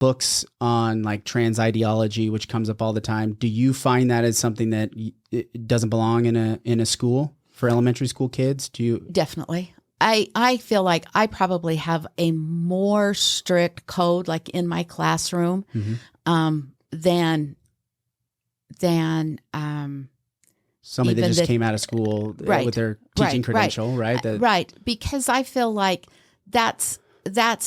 books on like trans ideology, which comes up all the time. Do you find that as something that it doesn't belong in a school for elementary school kids? Do you? Definitely. I feel like I probably have a more strict code like in my classroom than somebody that just came out of school with their teaching credential, right? Right. Because I feel like that's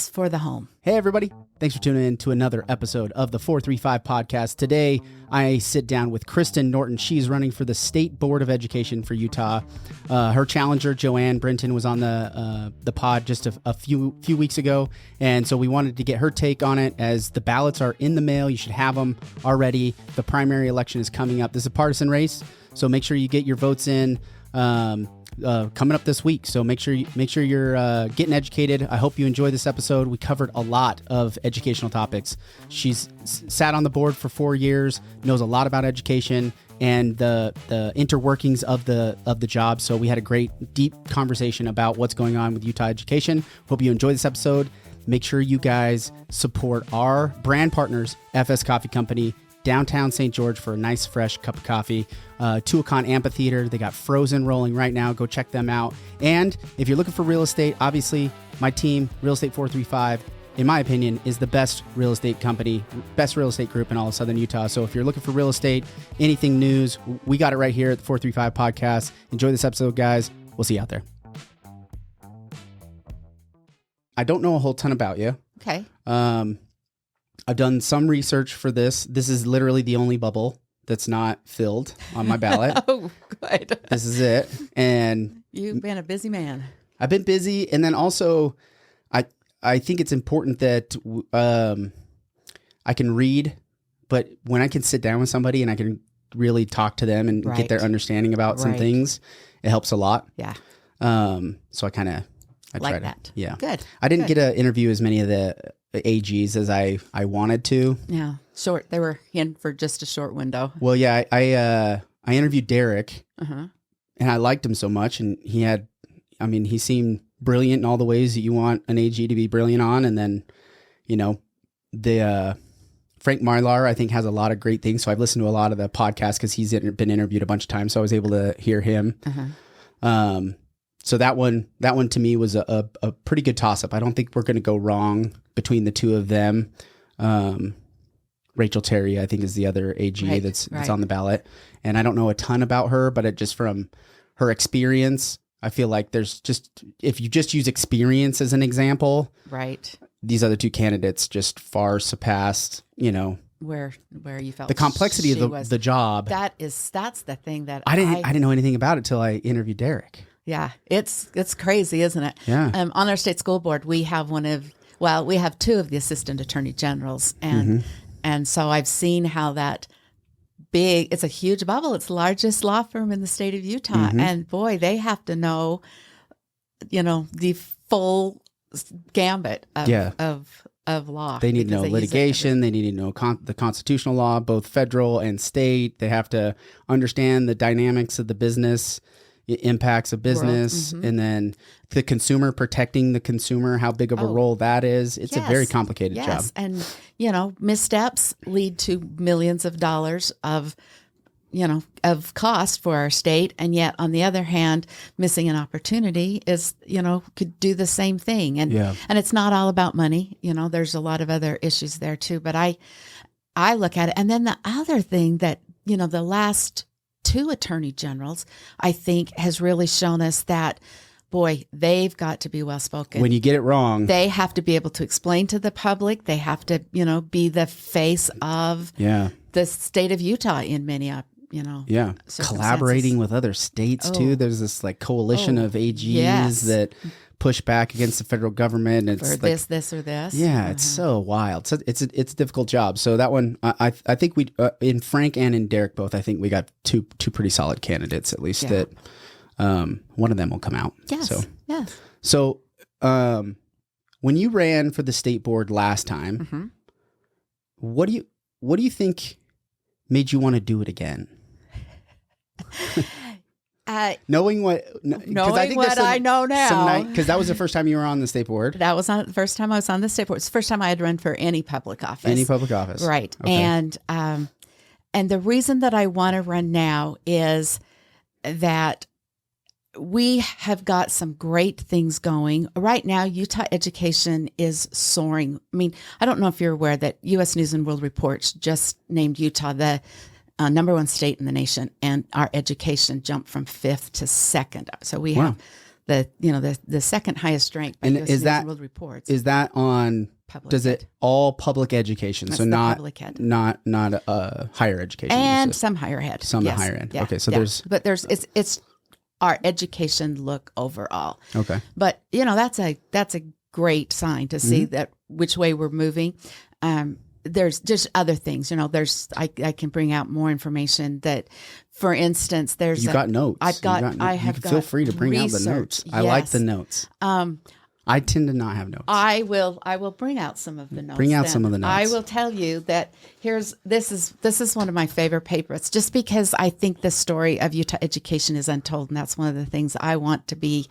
for the home. Hey, everybody. Thanks for tuning in to another episode of the 435 podcast. Today, I sit down with Kristan Norton. She's running for the State Board of Education for Utah. Her challenger, Joanne Brinton, was on the pod just a few weeks ago. And so we wanted to get her take on it as the ballots are in the mail. You should have them already. The primary election is coming up. This is a partisan race, so make sure you get your votes in. Coming up this week, so make sure you're getting educated. I hope you enjoy this episode. We covered a lot of educational topics. She's sat on the board for 4 years, knows a lot about education and the interworkings of the job. So we had a great deep conversation about what's going on with Utah education. Hope you enjoy this episode. Make sure you guys support our brand partners, FS Coffee Company, downtown St. George, for a nice fresh cup of coffee. Tuacahn Amphitheater, they got Frozen rolling right now. Go check them out. And if you're looking for real estate, obviously my team, Real Estate 435, in my opinion, is the best real estate company, best real estate group in all of Southern Utah. So if you're looking for real estate, anything news, we got it right here at the 435 podcast. Enjoy this episode, guys. We'll see you out there. I don't know a whole ton about you. Okay. I've done some research for this. This is literally the only bubble that's not filled on my ballot. Oh, good. This is it. And you've been a busy man. I've been busy. And then also, I think it's important that I can read, but when I can sit down with somebody and I can really talk to them and get their understanding about some things, it helps a lot. Yeah. So I like try that. To, yeah. Good. I didn't get to interview as many of the AGs as I wanted to. Yeah. Short. They were in for just a short window. Well, yeah, I interviewed Derek and I liked him so much, and he seemed brilliant in all the ways that you want an AG to be brilliant on. And then, the Frank Marlar, I think, has a lot of great things. So I've listened to a lot of the podcasts because he's been interviewed a bunch of times. So I was able to hear him. So that one to me was a pretty good toss up. I don't think we're going to go wrong between the two of them. Rachel Terry, I think, is the other AG that's on the ballot. And I don't know a ton about her, but just from her experience, I feel like if you just use experience as an example, right, these other two candidates just far surpassed, where you felt the complexity of the job. That's the thing that I didn't know anything about it till I interviewed Derek. Yeah, it's crazy, isn't it? Yeah. On our state school board, we have we have two of the assistant attorney generals, and so I've seen how that it's a huge bubble. It's the largest law firm in the state of Utah, and boy, they have to know, the full gambit of law. They need to know litigation. They need to know the constitutional law, both federal and state. They have to understand the dynamics of the business, impacts of business, and then the consumer, protecting the consumer, how big of a role that is. It's a very complicated job. And, missteps lead to millions of dollars of cost for our state. And yet, on the other hand, missing an opportunity is, could do the same thing. And it's not all about money. There's a lot of other issues there too. But I look at it. And then the other thing that, the last two attorney generals, I think, has really shown us that, boy, they've got to be well-spoken. When you get it wrong, they have to be able to explain to the public. They have to, be the face of the state of Utah in many, collaborating with other states too. There's this coalition of AGs that push back against the federal government. And for this or this. Yeah, it's so wild. So it's a difficult job. So that one, I think we in Frank and in Derek both, I think we got two pretty solid candidates at least that one of them will come out. Yes. So when you ran for the state board last time, what do you think made you want to do it again? Knowing what, knowing what I know now. Because that was the first time you were on the state board. That was not the first time I was on the state board. It's the first time I had run for any public office. Any public office. Right. Okay. And the reason that I want to run now is that we have got some great things going. Right now, Utah education is soaring. I mean, I don't know if you're aware that U.S. News and World Reports just named Utah the number one state in the nation, and our education jumped from 5th to 2nd. So we have the second highest ranked by U.S. News and World Reports. Is that on? Public does it all public education? That's so not public ed. not higher education, and some higher ed. Some yes. higher ed. Yeah. Okay, so but it's our education look overall. Okay, but that's a great sign to see that which way we're moving. There's just other things, I can bring out more information that, for instance, there's got notes. I have got feel free to bring research. out the notes. Yes. I like the notes. I tend to not have notes. I will bring out some of the notes. Bring out some of the notes. I will tell you that this is one of my favorite papers, just because I think the story of Utah education is untold, and that's one of the things I want to be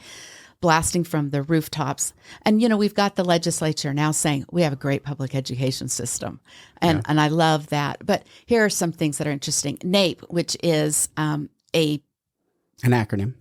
blasting from the rooftops. And we've got the legislature now saying we have a great public education system, and I love that. But here are some things that are interesting. NAEP, which is an acronym.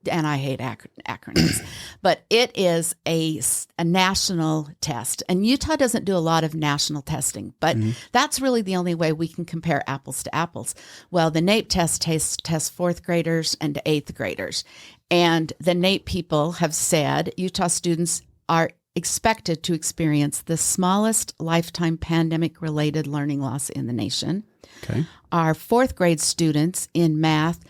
And I hate acronyms, but it is a national test. And Utah doesn't do a lot of national testing, but that's really the only way we can compare apples to apples. Well, the NAEP test tests 4th graders and 8th graders. And the NAEP people have said Utah students are expected to experience the smallest lifetime pandemic-related learning loss in the nation. Okay. Our 4th grade students in math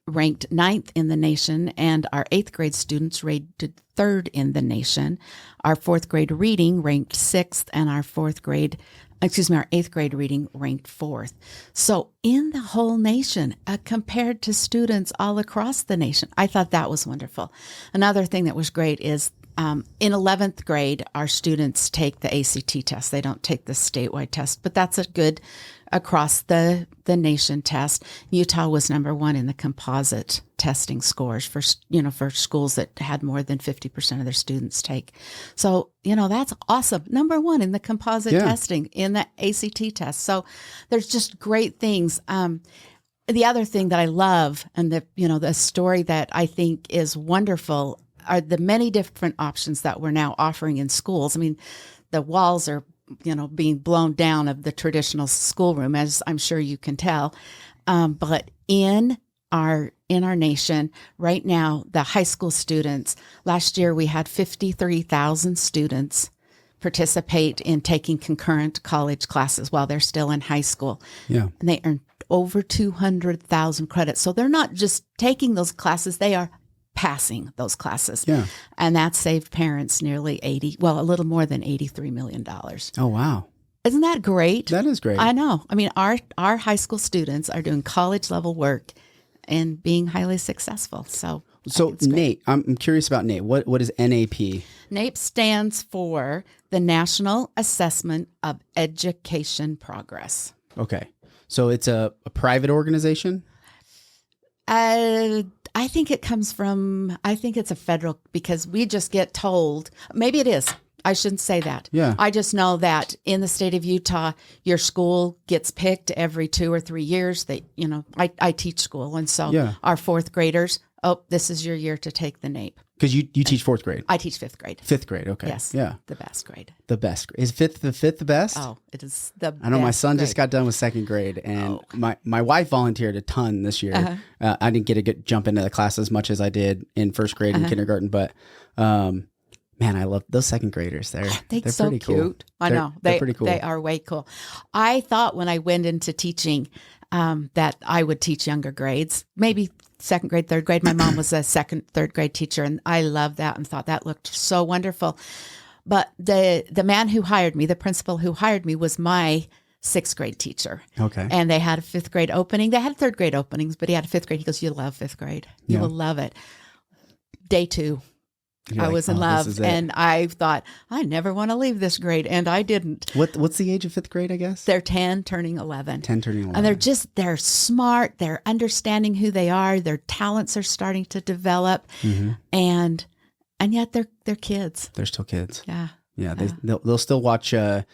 ranked 9th in the nation, and our 8th grade students rated 3rd in the nation. Our 4th grade reading ranked 6th, and our 8th grade reading ranked 4th. So in the whole nation, compared to students all across the nation, I thought that was wonderful. Another thing that was great is in 11th grade, our students take the ACT test. They don't take the statewide test, but that's a good across the nation test. Utah was number 1 in the composite testing scores for schools that had more than 50% of their students take. So, that's awesome. Number 1 in the composite testing in the ACT test. So there's just great things. The other thing that I love, and the story that I think is wonderful, are the many different options that we're now offering in schools. I mean, the walls are being blown down of the traditional schoolroom, as I'm sure you can tell. But in our nation right now, the high school students, last year we had 53,000 students participate in taking concurrent college classes while they're still in high school. Yeah. And they earned over 200,000 credits. So they're not just taking those classes, they are passing those classes. Yeah. And that saved parents nearly a little more than $83 million. Oh, wow. Isn't that great? That is great. I know. I mean, our high school students are doing college level work and being highly successful. So NAEP, I'm curious about NAEP. What is NAP? NAEP stands for the National Assessment of Education Progress. Okay. So it's a private organization? I think it's a federal, because we just get told, maybe it is. I shouldn't say that. Yeah. I just know that in the state of Utah, your school gets picked every 2 or 3 years. I teach school. And so our 4th graders, this is your year to take the NAEP. Because you teach 4th grade. I teach 5th grade. 5th grade, okay. Yes. Yeah. The best grade. The best. Is fifth the best? Oh, it is the best. I know my son grade. just got done with 2nd grade, and my wife volunteered a ton this year. I didn't get to jump into the class as much as I did in 1st grade and kindergarten, but man, I love those 2nd graders. They're so pretty cute. Cool. I know. They're pretty cool. They are way cool. I thought when I went into teaching that I would teach younger grades, maybe 2nd grade, 3rd grade. My mom was a 2nd, 3rd grade teacher, and I loved that and thought that looked so wonderful. But the man who hired me, the principal who hired me, was my 6th grade teacher. Okay. And they had a 5th grade opening. They had 3rd grade openings, but he had a 5th grade. He goes, "You love 5th grade. You will love it." Day 2, You're I like, was in "Oh, this is love, it." and I thought, I never want to leave this grade, and I didn't. What's the age of fifth grade, I guess? They're 10, turning 11. 10 turning 11. And they're smart, they're understanding who they are, their talents are starting to develop, and yet they're kids. They're still kids. Yeah. Yeah, they'll still watch the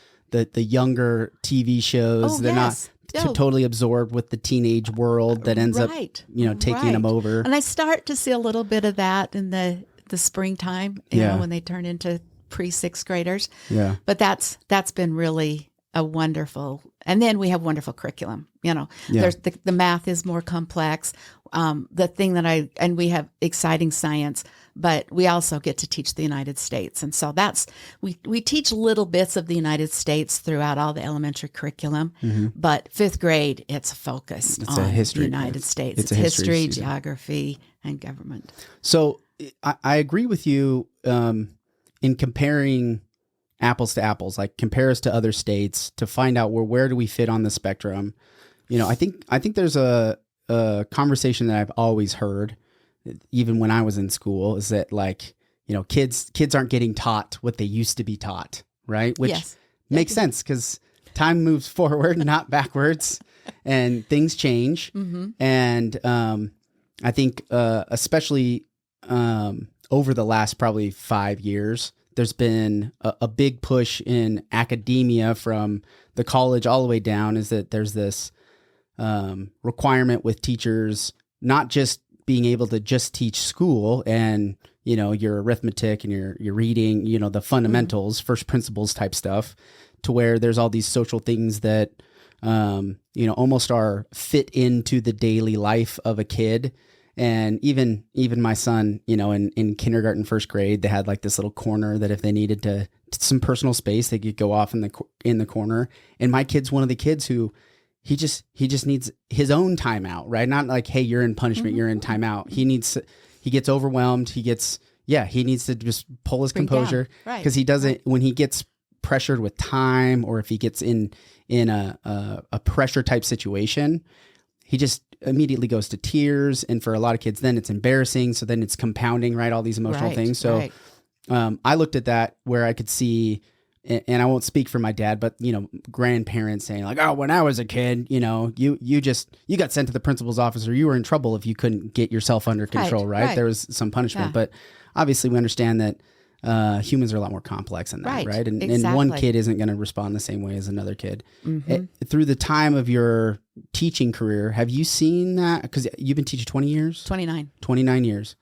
younger TV shows. Oh, They're yes. not totally absorbed with the teenage world that ends up, taking them over. And I start to see a little bit of that in the springtime, you know, when they turn into pre-sixth graders. Yeah. But that's been really a wonderful, and then we have wonderful curriculum, you know. Yeah. There's the math is more complex. The thing and we have exciting science, but we also get to teach the United States. And so we teach little bits of the United States throughout all the elementary curriculum, but fifth grade, it's focused on the United States. It's history, geography, and government. So I agree with you in comparing apples to apples, like compare us to other states to find out where do we fit on the spectrum. You know, I think there's a conversation that I've always heard, even when I was in school, is that, like, you know, kids aren't getting taught what they used to be taught, right? Which makes sense because time moves forward, not backwards, and things change. And I think especially over the last probably 5 years, there's been a big push in academia from the college all the way down, is that there's this requirement with teachers not just being able to just teach school and, you know, your arithmetic and your reading, you know, the fundamentals, first principles type stuff, to where there's all these social things that, you know, almost are fit into the daily life of a kid. And even my son, you know, in kindergarten, first grade, they had like this little corner that if they needed some personal space, they could go off in the corner. And my kid's one of the kids who he just needs his own timeout, right? Not like, hey, you're in punishment, you're in timeout. He gets overwhelmed. He needs to just pull his composure, because he doesn't, when he gets pressured with time, or if he gets in a pressure type situation, he just immediately goes to tears. And for a lot of kids, then it's embarrassing. So then it's compounding, right? All these emotional things. So I looked at that where I could see, and I won't speak for my dad, but, you know, grandparents saying like, oh, when I was a kid, you know, you got sent to the principal's office, or you were in trouble if you couldn't get yourself under control, right? There was some punishment, but obviously we understand that humans are a lot more complex than that, right? And one kid isn't going to respond the same way as another kid. Through the time of your teaching career, have you seen that? Because you've been teaching 20 years? 29 years.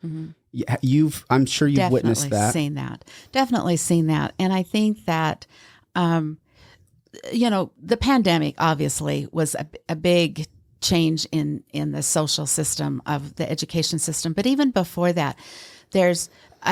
I'm sure you've witnessed that. Definitely seen that. And I think that, you know, the pandemic obviously was a big change in the social system of the education system. But even before that, there's,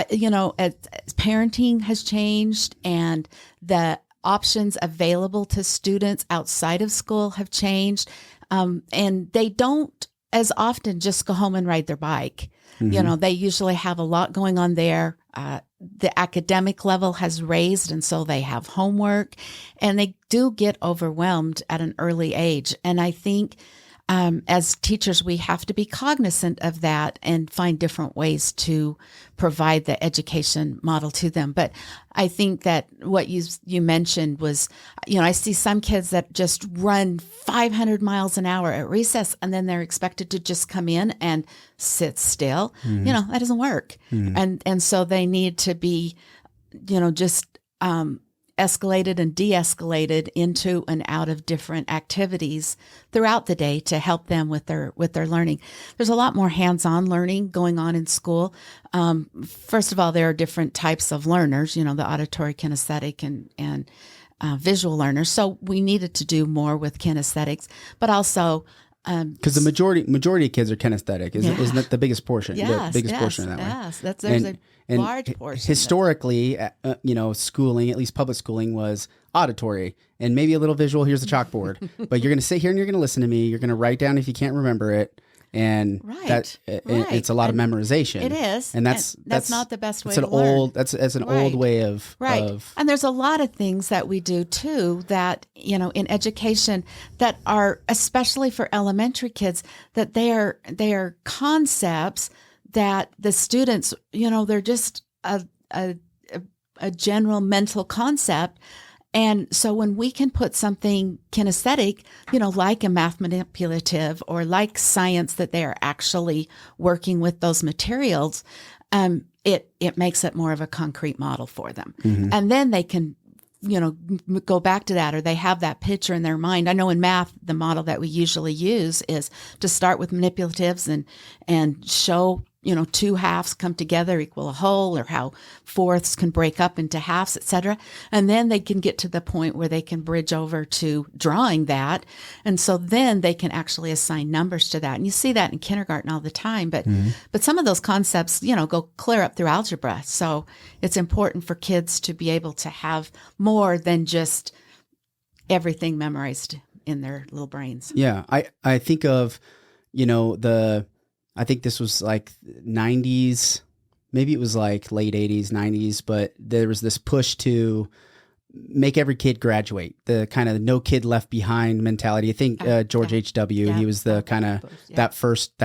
you know, as parenting has changed, and the options available to students outside of school have changed. And they don't as often just go home and ride their bike. You know, they usually have a lot going on there. The academic level has raised, and so they have homework, and they do get overwhelmed at an early age. And I think as teachers, we have to be cognizant of that and find different ways to provide the education model to them. But I think that what you mentioned was, you know, I see some kids that just run 500 miles an hour at recess, and then they're expected to just come in and sit still. You know, that doesn't work. And so they need to be, you know, just escalated and de-escalated into and out of different activities throughout the day to help them with their learning. There's a lot more hands-on learning going on in school. First of all, there are different types of learners, you know, the auditory, kinesthetic, and visual learners. So we needed to do more with kinesthetics, but also because the majority of kids are kinesthetic, isn't that the biggest portion? Yes, the biggest portion of that. Yes, there's a large portion. Historically, you know, schooling, at least public schooling, was auditory and maybe a little visual. Here's the chalkboard, but you're going to sit here and you're going to listen to me. You're going to write down if you can't remember it. And it's a lot of memorization. It is, and that's not the best way to learn. That's an old way of And there's a lot of things that we do too that, you know, in education that are, especially for elementary kids, that they are concepts that the students, you know, they're just a, a, a general mental concept. And so when we can put something kinesthetic, like a math manipulative or like science that they are actually working with those materials, it makes it more of a concrete model for them. Mm-hmm. And then they can, go back to that, or they have that picture in their mind. I know in math, the model that we usually use is to start with manipulatives and show, two halves come together equal a whole, or how fourths can break up into halves, etc. And then they can get to the point where they can bridge over to drawing that. And so then they can actually assign numbers to that. And you see that in kindergarten all the time. But some of those concepts, go clear up through algebra. So it's important for kids to be able to have more than just everything memorized in their little brains. Yeah. I think of, I think this was like 90s, maybe it was like late 80s, 90s, but there was this push to make every kid graduate, the kind of no kid left behind mentality. I think George H.W., he was the kind of that first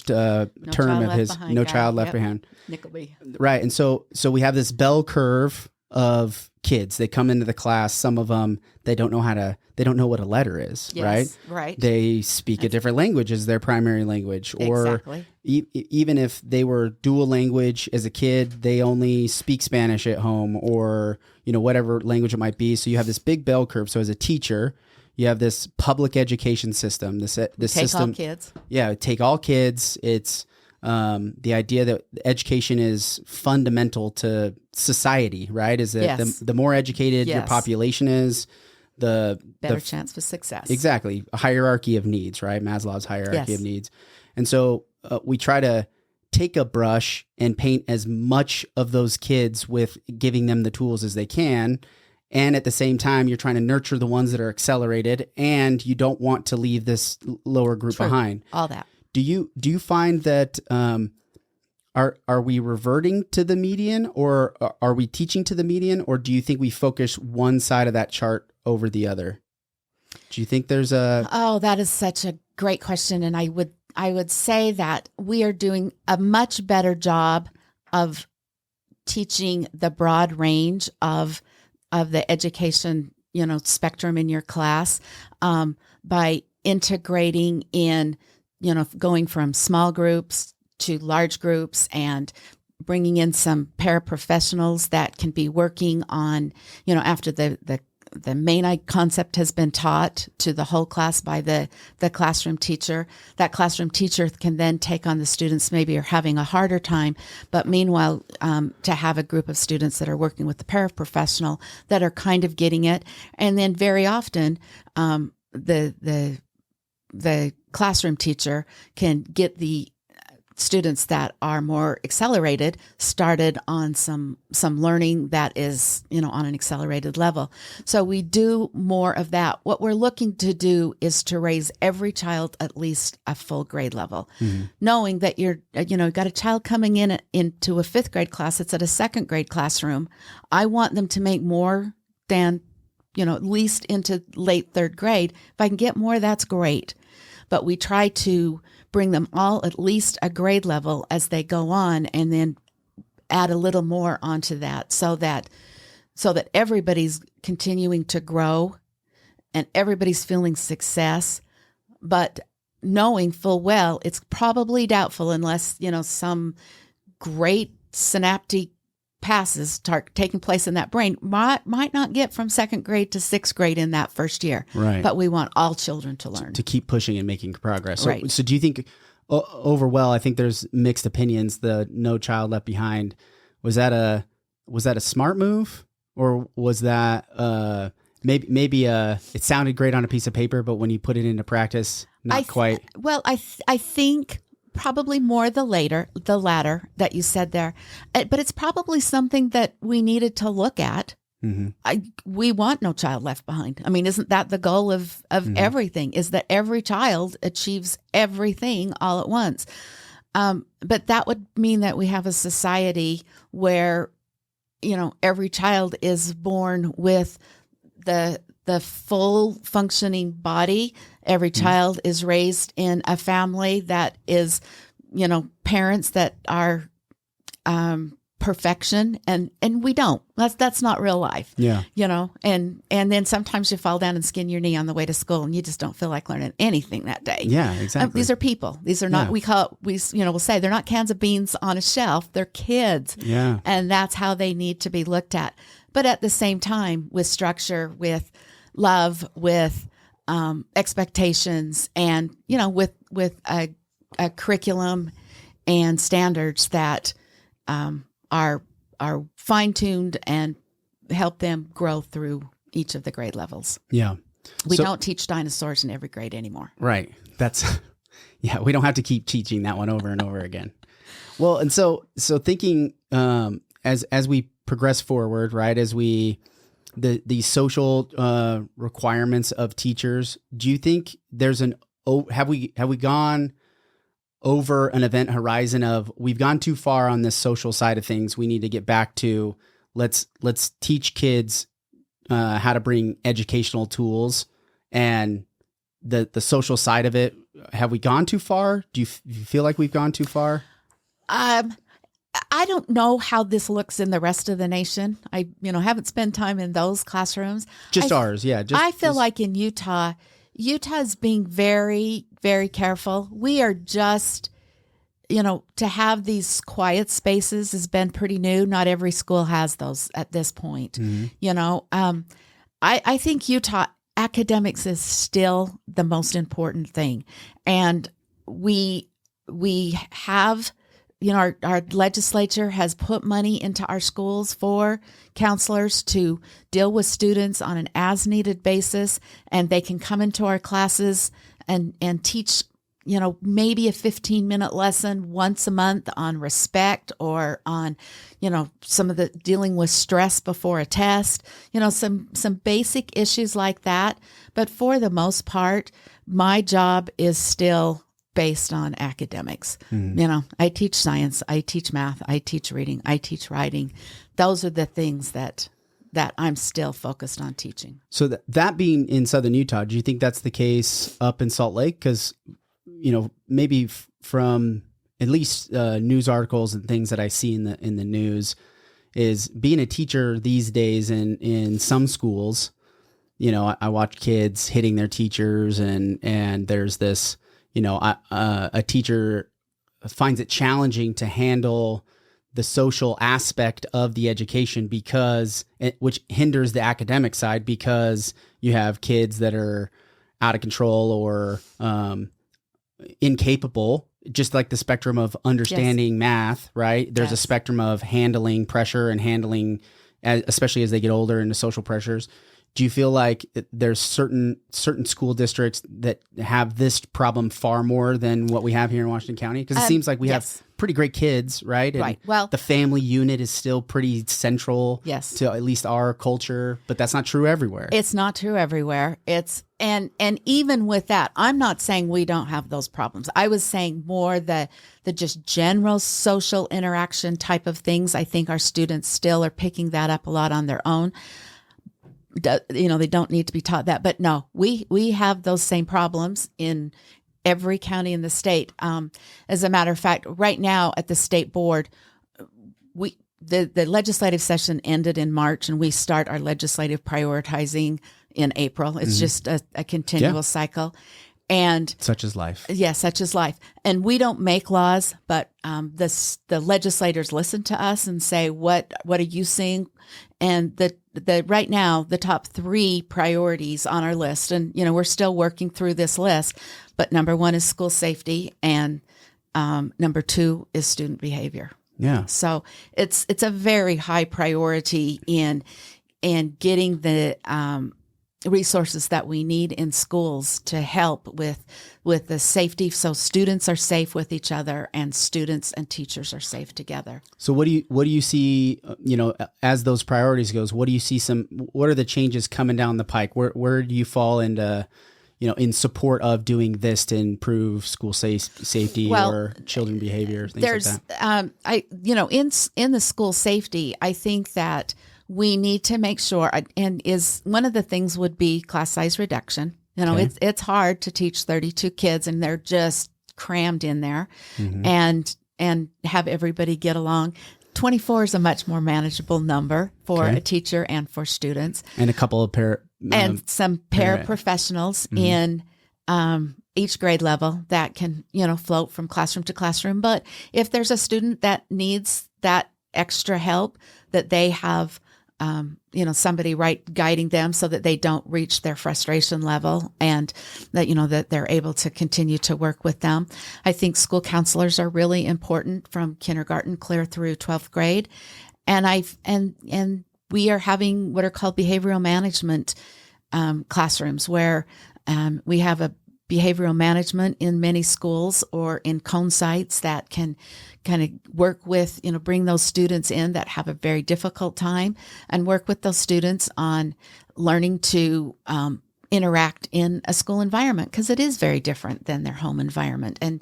term of his No Child Left Behind. Nickleby. Right. And so we have this bell curve of kids. They come into the class. Some of them, they don't know what a letter is, right? Right. They speak a different language as their primary language, or exactly. Even if they were dual language as a kid, they only speak Spanish at home, or, whatever language it might be. So you have this big bell curve. So as a teacher, you have this public education system, this system. Take all kids. Yeah. Take all kids. It's, the idea that education is fundamental to society, right? Is that the more educated your population is, the better chance for success. Exactly. A hierarchy of needs, right? Maslow's hierarchy of needs. And so we try to take a brush and paint as much of those kids with giving them the tools as they can. And at the same time, you're trying to nurture the ones that are accelerated, and you don't want to leave this lower group behind. All that. Do you find that are we reverting to the median, or are we teaching to the median, or do you think we focus one side of that chart over the other? Do you think there's a... Oh, that is such a great question. And I would say that we are doing a much better job of teaching the broad range of the education, spectrum in your class, by integrating in, going from small groups to large groups, and bringing in some paraprofessionals that can be working on, after the main concept has been taught to the whole class by the classroom teacher. That classroom teacher can then take on the students maybe are having a harder time, but meanwhile, to have a group of students that are working with the paraprofessional that are kind of getting it. And then very often, the classroom teacher can get the students that are more accelerated started on some learning that is, on an accelerated level. So we do more of that. What we're looking to do is to raise every child at least a full grade level, knowing that you're, got a child coming into a fifth grade class. It's at a second grade classroom. I want them to make more than, at least into late third grade. If I can get more, that's great. But we try to bring them all at least a grade level as they go on, and then add a little more onto that so that everybody's continuing to grow and everybody's feeling success, but knowing full well it's probably doubtful unless, some great synaptic passes start taking place in that brain, might not get from second grade to sixth grade in that first year. Right. But we want all children to learn. To keep pushing and making progress. So, right. So do you think, I think there's mixed opinions, the No Child Left Behind, was that a smart move, or was that maybe it sounded great on a piece of paper, but when you put it into practice, not quite? Well, I think probably more the latter that you said there, but it's probably something that we needed to look at. Mm-hmm. We want no child left behind. I mean, isn't that the goal of everything, is that every child achieves everything all at once? But that would mean that we have a society where, every child is born with the full functioning body. Every child is raised in a family that is, parents that are perfection, and we don't. That's not real life. Yeah. And then sometimes you fall down and skin your knee on the way to school, and you just don't feel like learning anything that day. Yeah, exactly. These are people. These are not. Yeah. We'll say they're not cans of beans on a shelf. They're kids. Yeah. And that's how they need to be looked at. But at the same time, with structure, with love, with expectations, and with a curriculum and standards that are fine-tuned and help them grow through each of the grade levels. Yeah. We don't teach dinosaurs in every grade anymore. Right. That's, yeah, we don't have to keep teaching that one over and over again. Well, and so thinking as we progress forward, right, as the social requirements of teachers, do you think there's have we gone over an event horizon of we've gone too far on this social side of things? We need to get back to let's teach kids how to bring educational tools, and the social side of it. Have we gone too far? Do you feel like we've gone too far? I don't know how this looks in the rest of the nation. I haven't spent time in those classrooms. Ours, yeah. I feel like in Utah's being very, very careful. We are just, to have these quiet spaces has been pretty new. Not every school has those at this point. Mm-hmm. I think Utah academics is still the most important thing. And we have, our legislature has put money into our schools for counselors to deal with students on an as needed basis, and they can come into our classes and teach, maybe a 15-minute lesson once a month on respect, or on, some of the dealing with stress before a test, some basic issues like that. But for the most part, my job is still based on academics. Mm-hmm. I teach science, I teach math, I teach reading, I teach writing. Those are the things that I'm still focused on teaching. So that being in Southern Utah, do you think that's the case up in Salt Lake? Because, maybe from at least news articles and things that I see in the news, is being a teacher these days in some schools, I watch kids hitting their teachers, and there's this, a teacher finds it challenging to handle the social aspect of the education which hinders the academic side, because you have kids that are out of control or incapable, just like the spectrum of understanding math, right? There's a spectrum of handling pressure and handling, especially as they get older, into social pressures. Do you feel like there's certain school districts that have this problem far more than what we have here in Washington County? Because it seems like we have pretty great kids, right? And right. Well, the family unit is still pretty central to at least our culture, but that's not true everywhere. It's not true everywhere. And even with that, I'm not saying we don't have those problems. I was saying more the just general social interaction type of things. I think our students still are picking that up a lot on their own. They don't need to be taught that, but no, we have those same problems in every county in the state. As a matter of fact, right now at the state board, the legislative session ended in March, and we start our legislative prioritizing in April. It's just a continual cycle. And such is life. Yeah, such is life. And we don't make laws, but the legislators listen to us and say, what are you seeing? And the right now, the top 3 priorities on our list, and we're still working through this list, but number 1 is school safety, and number 2 is student behavior. Yeah. So it's a very high priority in getting the resources that we need in schools to help with the safety, so students are safe with each other and students and teachers are safe together. So what do you see, as those priorities goes, what do you see what are the changes coming down the pike? Where do you fall into, in support of doing this to improve school safety or children behavior, things like that? In the school safety, I think that we need to make sure, and is one of the things would be class size reduction. It's hard to teach 32 kids and they're just crammed in there, and have everybody get along. 24 is a much more manageable number for Okay. a teacher and for students. And a couple of And some paraprofessionals in each grade level that can, float from classroom to classroom. But if there's a student that needs that extra help, that they have, somebody guiding them so that they don't reach their frustration level, and that, that they're able to continue to work with them. I think school counselors are really important from kindergarten clear through 12th grade. And we are having what are called behavioral management classrooms, where we have a behavioral management in many schools or in cone sites that can kind of work with, bring those students in that have a very difficult time, and work with those students on learning to interact in a school environment, because it is very different than their home environment. And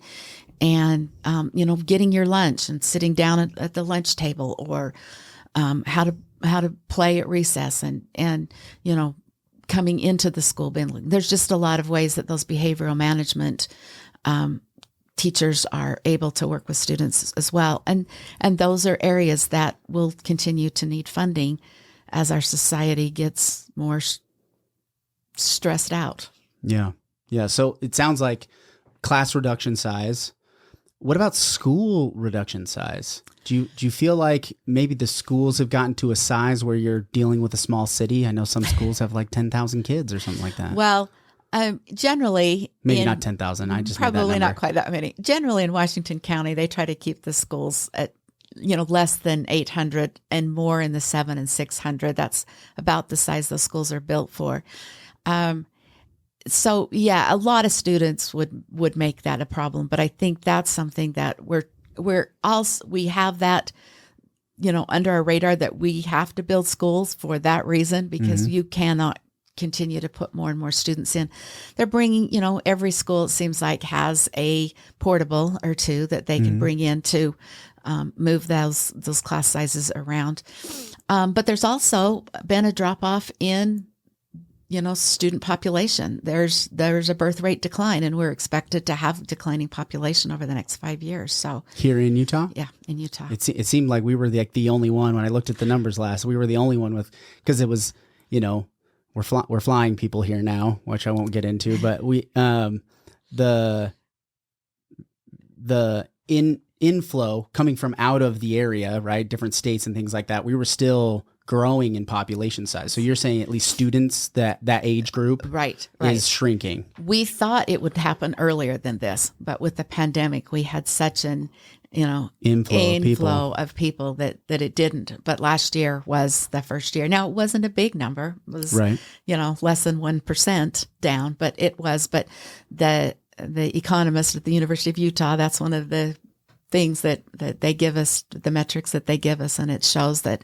getting your lunch and sitting down at the lunch table, or how to play at recess, and coming into the school building. There's just a lot of ways that those behavioral management teachers are able to work with students as well. And those are areas that will continue to need funding as our society gets more stressed out. Yeah. Yeah. So it sounds like class reduction size. What about school reduction size? Do you feel like maybe the schools have gotten to a size where you're dealing with a small city? I know some schools have like 10,000 kids or something like that. Well, generally, maybe not 10,000. I just probably made that number. not quite that many. Generally, in Washington County, they try to keep the schools at less than 800 and more in the 700 and 600. That's about the size those schools are built for. So yeah, a lot of students would make that a problem, but I think that's something that we have that, under our radar, that we have to build schools for that reason, because you cannot continue to put more and more students in. They're bringing, every school, it seems like, has a portable or two that they can bring in to move those class sizes around. But there's also been a drop off in student population. There's a birth rate decline, and we're expected to have declining population over the next 5 years. So here in Utah? Yeah, in Utah. It seemed like we were the only one. When I looked at the numbers last, we were the only one because it was, we're flying people here now, which I won't get into, but we, the inflow coming from out of the area, right? Different states and things like that. We were still growing in population size. So you're saying at least students, that age group right. is shrinking. We thought it would happen earlier than this, but with the pandemic, we had such an inflow of people that it didn't. But last year was the first year. Now, it wasn't a big number. It was right. Less than 1% down, but it was. But the economist at the University of Utah, that's one of the things that they give us, the metrics that they give us, and it shows that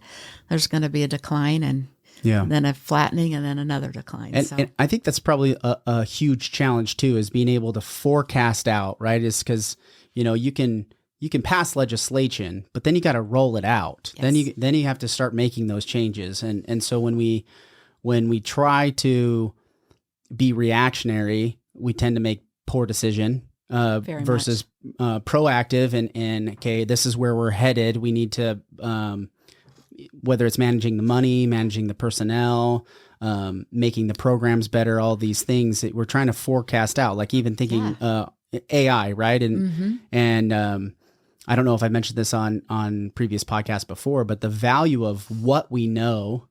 there's going to be a decline, and then a flattening, and then another decline. And I think that's probably a huge challenge too, is being able to forecast out, right? Is because you can pass legislation, but then you got to roll it out. Yes. Then you have to start making those changes, and so when we try to be reactionary, we tend to make poor decision. Versus proactive and okay, this is where we're headed. We need to, whether it's managing the money, managing the personnel, making the programs better, all these things that we're trying to forecast out, like even thinking AI, right? And I don't know if I mentioned this on previous podcasts before, but the value of what we know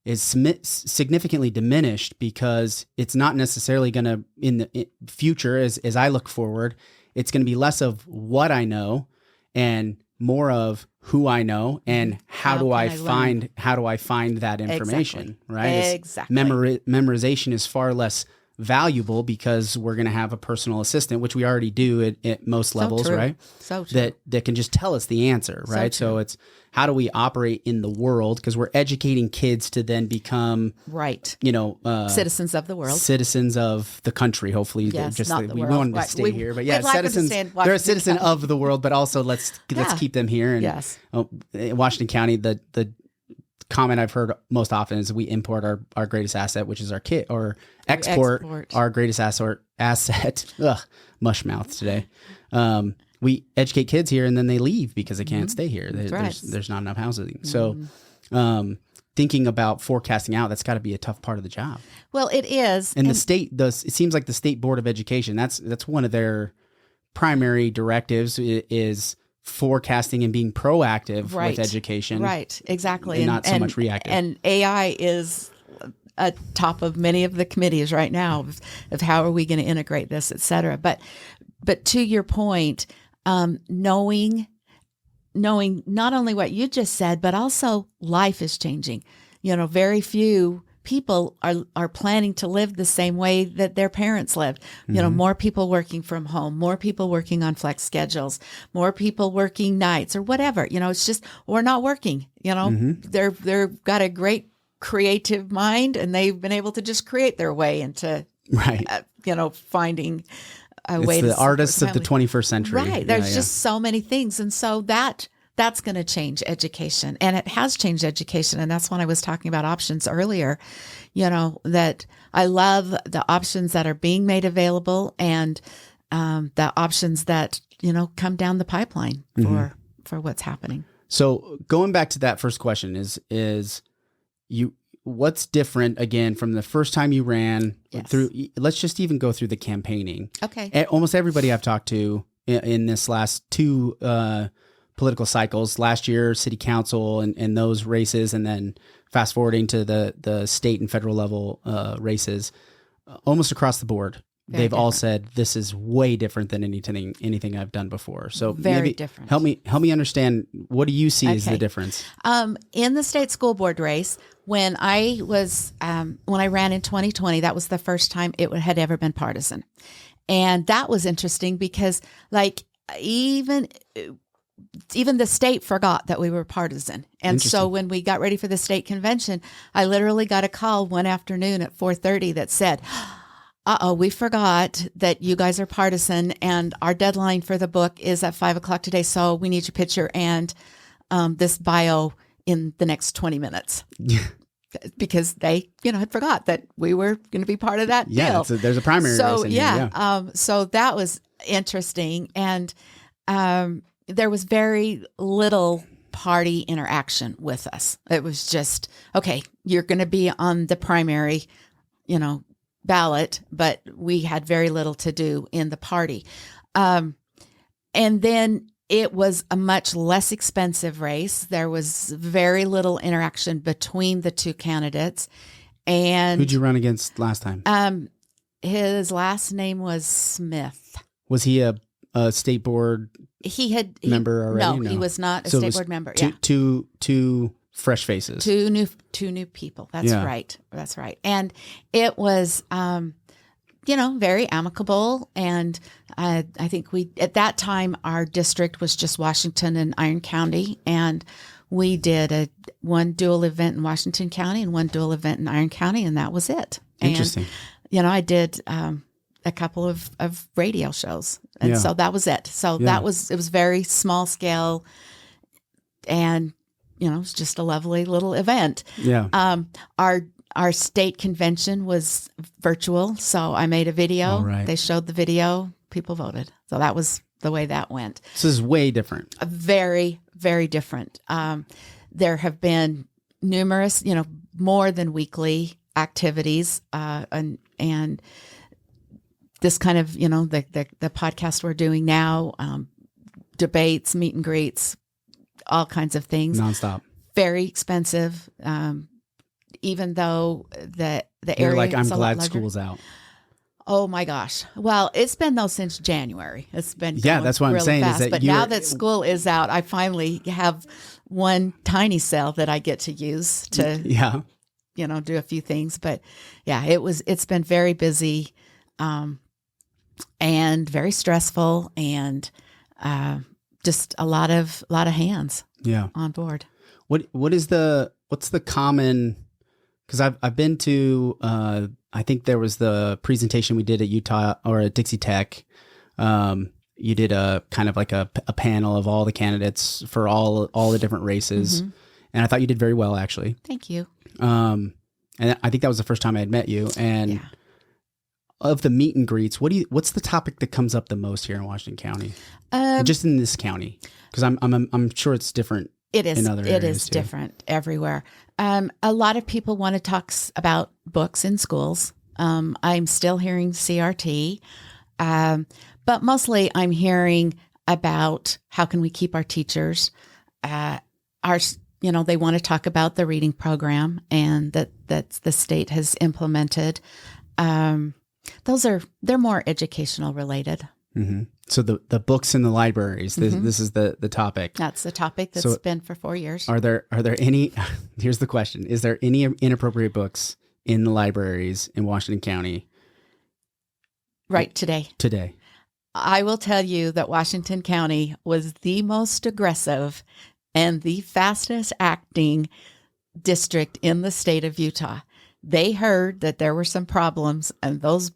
is significantly diminished, because it's not necessarily going to, in the future, as I look forward, it's going to be less of what I know and more of who I know and how do I find that information, right? Exactly. Memorization is far less valuable, because we're going to have a personal assistant, which we already do at most levels, right? So true. That can just tell us the answer, right? So it's how do we operate in the world, because we're educating kids to then become citizens of the world, citizens of the country. Hopefully, yes, just not the we world. wanted to stay here, but citizens. They're a citizen of the world, but also let's keep them here. And yes, in Washington County, the comment I've heard most often is we import our greatest asset, which is our kid, or export our greatest asset. Ugh, mush mouth today. we educate kids here and then they leave because they can't Mm-hmm. stay here. Right. There's not enough housing. So, thinking about forecasting out, that's got to be a tough part of the job. Well, it is. And the state does. It seems like the State Board of Education. That's one of their primary directives is forecasting and being proactive Right. with education. Right, exactly. And not so much reactive. And AI is at top of many of the committees right now of how are we going to integrate this, et cetera. But to your point, knowing not only what you just said, but also life is changing. Very few people are planning to live the same way that their parents lived. More people working from home, more people working on flex schedules, more people working nights or whatever. It's just, we're not working. They've got a great creative mind, and they've been able to just create their way into, Right. Finding a It's way to the support artists of the family. 21st century. Right. There's just so many things. And so that's going to change education, and it has changed education. And that's when I was talking about options earlier, that I love the options that are being made available and the options that, come down the pipeline for what's happening. So going back to that first question is what's different again from the first time you ran through, let's just even go through the campaigning. Okay. Almost everybody I've talked to in this last two political cycles, last year, city council and those races, and then fast forwarding to the state and federal level races, almost across the board, they've all said this is way different than anything I've done before. So Very maybe different. help me understand, what do you see as the difference? In the state school board race, when I ran in 2020, that was the first time it had ever been partisan. And that was interesting because even the state forgot that we were partisan. And so when we got ready for the state convention, I literally got a call one afternoon at 4:30 that said, we forgot that you guys are partisan, and our deadline for the book is at 5:00 today. So we need your picture and this bio in the next 20 minutes. Because they, had forgot that we were going to be part of that deal. There's a primary race in here. So that was interesting. And there was very little party interaction with us. It was just, okay, you're going to be on the primary, ballot, but we had very little to do in the party. And then it was a much less expensive race. There was very little interaction between the two candidates. And who'd you run against last time? His last name was Smith. Was he a state board member already? No, he was not a So it state was board member. Two fresh faces. Two new people. That's right. That's right. And it was, very amicable. And I think at that time, our district was just Washington and Iron County. And we did one dual event in Washington County and one dual event in Iron County. And that was it. Interesting. And, I did a couple of radio shows. And so that was it. So it was very small scale. And, it was just a lovely little event. Yeah. Our state convention was virtual, so I made a video. All right. They showed the video. People voted. So that was the way that went. This is way different. Very, very different. There have been numerous, more than weekly activities, and this kind of, the podcast we're doing now, debates, meet and greets, all kinds of things. Nonstop. Very expensive. Even though the You're area, I'm glad school's out. Oh my gosh! Well, it's been though since January. It's been that's what I'm really saying. fast. Is that but now that school is out, I finally have one tiny cell that I get to use to do a few things. But it's been very busy, and very stressful, and just a lot of hands on board. What's the common? Because I've been to, I think there was the presentation we did at Utah or at Dixie Tech. You did a kind of like a panel of all the candidates for all the different races. Mm-hmm. And I thought you did very well, actually. Thank you. And I think that was the first time I had met you. And of the meet and greets, what's the topic that comes up the most here in Washington County? Just in this county, because I'm sure it's different. It is. In other it areas is too. Different everywhere. A lot of people want to talk about books in schools. I'm still hearing CRT, but mostly I'm hearing about how can we keep our teachers. They want to talk about the reading program and that the state has implemented. They're more educational related. Mm-hmm. So the books in the libraries, this is the topic. That's the topic that's been for 4 years. Are there any, here's the question, is there any inappropriate books in the libraries in Washington County? Right today. I will tell you that Washington County was the most aggressive and the fastest acting district in the state of Utah. They heard that there were some problems and those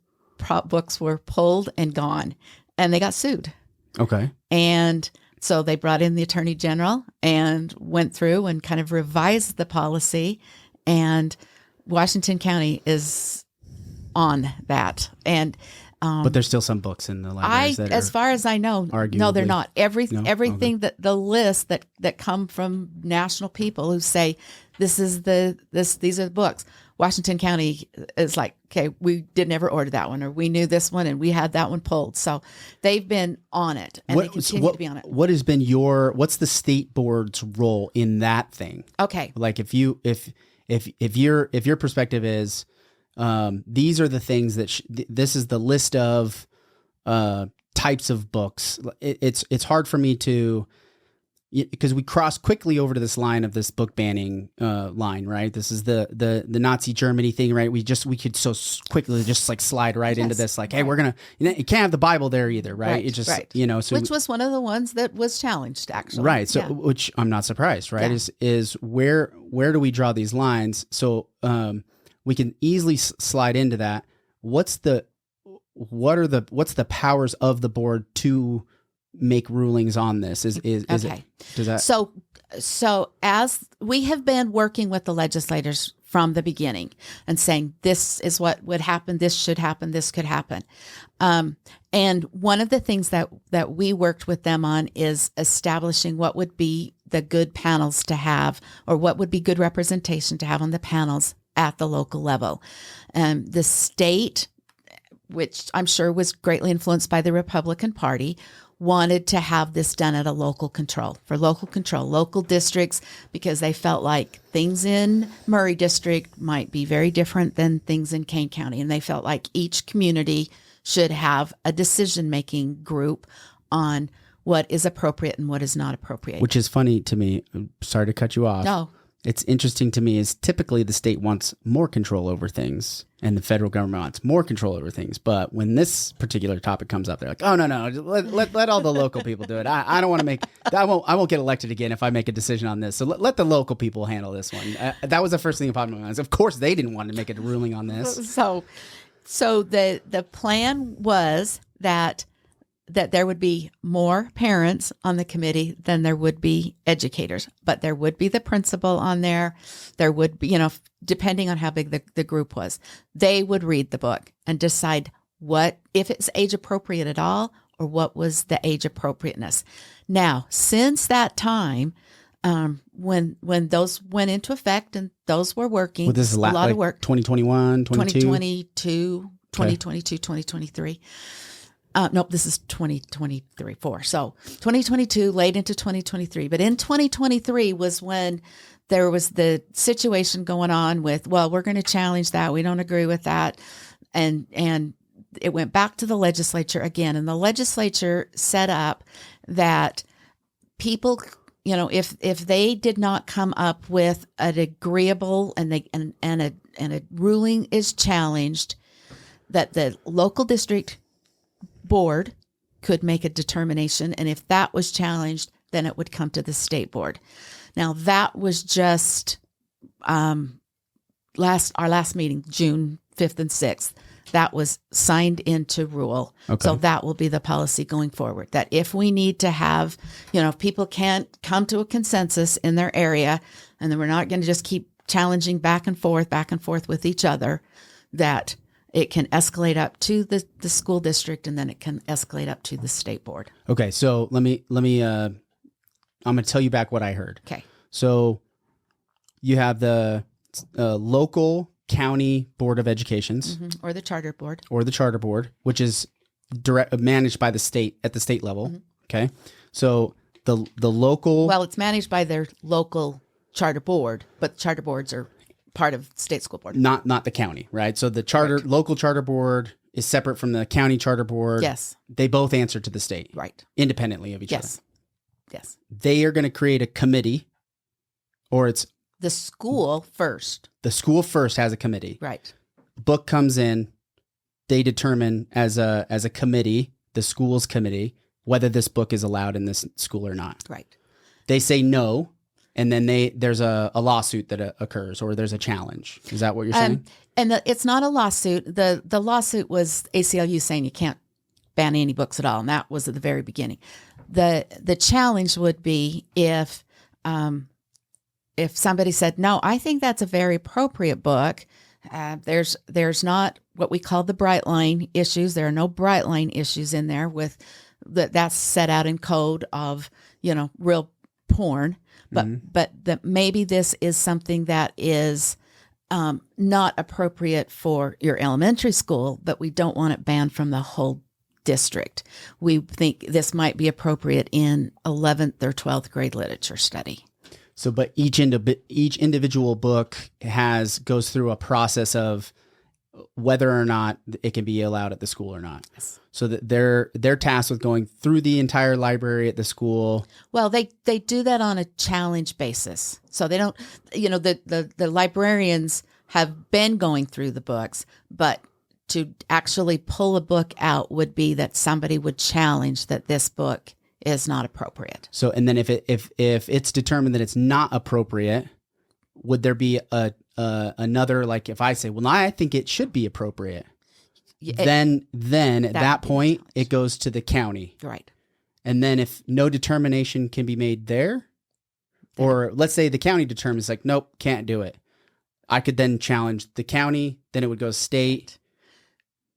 books were pulled and gone. And they got sued. Okay. And so they brought in the attorney general and went through and kind of revised the policy. And Washington County is on that. And but there's still some books in the libraries that as far as I know, no, they're not. Everything Okay. that the list that come from national people who say these are the books. Washington County is like, okay, we didn't ever order that one, or we knew this one and we had that one pulled. So they've been on it and they continue to be on it. What has been what's the state board's role in that thing? Okay. Like if your perspective is, these are the things that this is the list of types of books. It's hard for me to, because we cross quickly over to this line of this book banning line, right? This is the Nazi Germany thing, right? We could so quickly just like slide right into this, like, hey, we're gonna, you can't have the Bible there either, right? It just, so which was one of the ones that was challenged, actually, right? So, which I'm not surprised, right? Is where do we draw these lines? So, we can easily slide into that. What's the powers of the board to make rulings on this? Is okay. Does that so as we have been working with the legislators from the beginning and saying this is what would happen, this should happen, this could happen, and one of the things that we worked with them on is establishing what would be the good panels to have, or what would be good representation to have on the panels at the local level. The state, which I'm sure was greatly influenced by the Republican Party, wanted to have this done at a local districts, because they felt like things in Murray District might be very different than things in Kane County. And they felt like each community should have a decision-making group on what is appropriate and what is not appropriate. Which is funny to me. Sorry to cut you off. No. It's interesting to me is typically the state wants more control over things and the federal government wants more control over things. But when this particular topic comes up, they're like, oh, no, let all the local people do it. I don't want to I won't get elected again if I make a decision on this. So let the local people handle this one. That was the first thing that popped in my mind. Of course, they didn't want to make a ruling on this. So the plan was that there would be more parents on the committee than there would be educators, but there would be the principal on there. There would be, depending on how big the group was, they would read the book and decide if it's age appropriate at all, or what was the age appropriateness. Now, since that time, when those went into effect and those were working, this is a lot of work. 2021, 2022, 2023. Nope, this is 2023. So 2022 late into 2023. But in 2023 was when there was the situation going on with, well, we're going to challenge that. We don't agree with that. And it went back to the legislature again. And the legislature set up that people, if they did not come up with an agreeable and a ruling is challenged, that the local district board could make a determination, and if that was challenged, then it would come to the state board. Now that was just our last meeting, June 5th and 6th. That was signed into rule. Okay. So that will be the policy going forward, that if we need to have, if people can't come to a consensus in their area, and then we're not going to just keep challenging back and forth with each other, that it can escalate up to the school district, and then it can escalate up to the state board. Okay, so let me. I'm going to tell you back what I heard. Okay. So you have the local county board of educations, Or the charter board, which is managed by the state at the state level. Okay, so the local. Well, it's managed by their local charter board, but charter boards are part of state school board. Not the county, right? So the local charter board is separate from the county charter board. Yes. They both answer to the state. Right. Independently of each other. Yes. They are going to create a committee, or it's the school first. The school first has a committee. Right. Book comes in, they determine as a committee, the school's committee, whether this book is allowed in this school or not. Right. They say no, and then there's a lawsuit that occurs, or there's a challenge. Is that what you're saying? And it's not a lawsuit. The lawsuit was ACLU saying you can't ban any books at all, and that was at the very beginning. The challenge would be if somebody said, no, I think that's a very appropriate book. There's not what we call the bright line issues. There are no bright line issues in there with that's set out in code of, real porn. But that maybe this is something that is not appropriate for your elementary school, but we don't want it banned from the whole district. We think this might be appropriate in 11th or 12th grade literature study. So, but each individual book goes through a process of whether or not it can be allowed at the school or not. Yes. So that they're tasked with going through the entire library at the school. Well, they do that on a challenge basis. So they don't, the librarians have been going through the books, but to actually pull a book out would be that somebody would challenge that this book is not appropriate. So, and then if it's determined that it's not appropriate, would there be another, like if I say, well, I think it should be appropriate, then at that point it goes to the county. Right. And then if no determination can be made there, or let's say the county determines like, nope, can't do it. I could then challenge the county, then it would go state.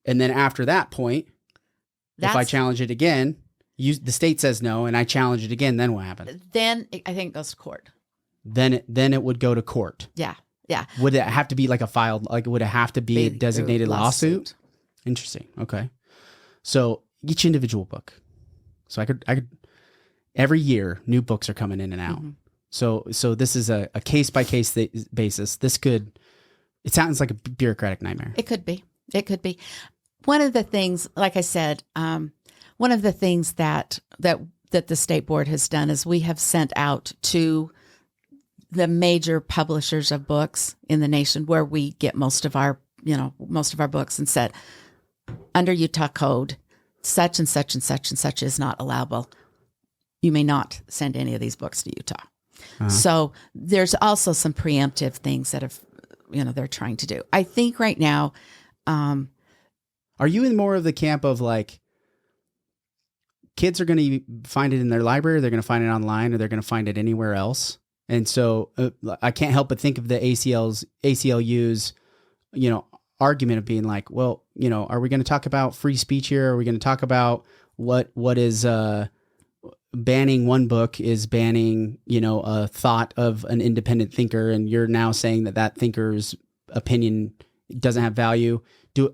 And then after that point, if I challenge it again, the state says no, and I challenge it again, then what happens? Then I think it goes to court. Then it would go to court. Yeah. Yeah. Would it have to be like would it have to be a designated lawsuit? Interesting. Okay. So each individual book. So I could every year new books are coming in and out. Mm-hmm. So this is a case by case basis. It sounds like a bureaucratic nightmare. It could be. One of the things, like I said, one of the things that the state board has done is we have sent out to the major publishers of books in the nation where we get most of our books, and said, under Utah code, such and such and such and such is not allowable. You may not send any of these books to Utah. Uh-huh. So there's also some preemptive things that they're trying to do. I think right now, are you in more of the camp of like, kids are going to find it in their library, they're going to find it online, or they're going to find it anywhere else? And so I can't help but think of the ACLU's, argument of being like, well, are we going to talk about free speech here? Are we going to talk about what is banning one book is banning, a thought of an independent thinker, and you're now saying that thinker's opinion doesn't have value?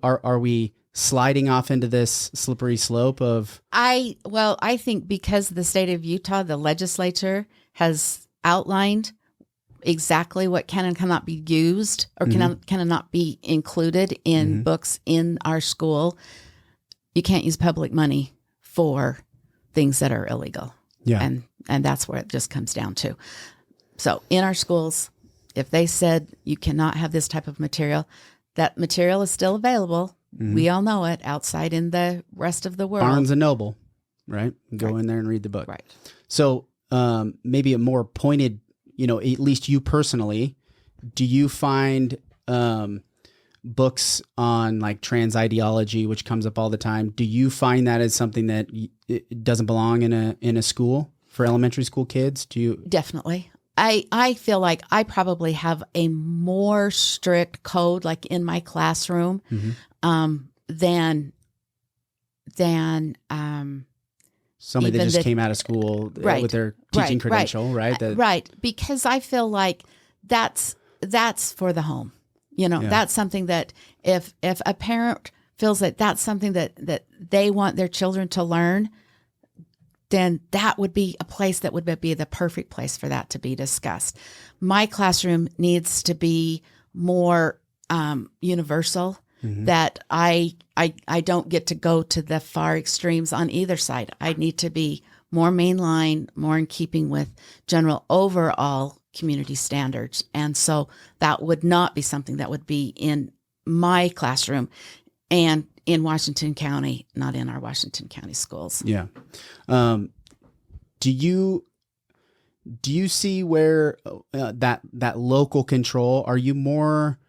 Are we sliding off into this slippery slope of? I think because the state of Utah, the legislature has outlined exactly what can and cannot be used or cannot be included in books in our school. You can't use public money for things that are illegal. Yeah. And that's where it just comes down to. So in our schools, if they said you cannot have this type of material, that material is still available. Mm-hmm. We all know it outside in the rest of the world. Barnes and Noble, right? Go in there and read the book. Right. So maybe a more pointed, at least you personally, do you find books on like trans ideology, which comes up all the time, do you find that as something that it doesn't belong in a school for elementary school kids? Do you? Definitely. I feel like I probably have a more strict code, like in my classroom. Mm-hmm. than somebody that even just came out of school with their teaching credential, right? Right. Because I feel like that's for the home. That's something that if a parent feels that that's something that they want their children to learn, then that would be a place that would be the perfect place for that to be discussed. My classroom needs to be more universal, that I don't get to go to the far extremes on either side. I need to be more mainline, more in keeping with general overall community standards. And so that would not be something that would be in my classroom and in Washington County, not in our Washington County schools. Yeah. Do you see where that local control, are you more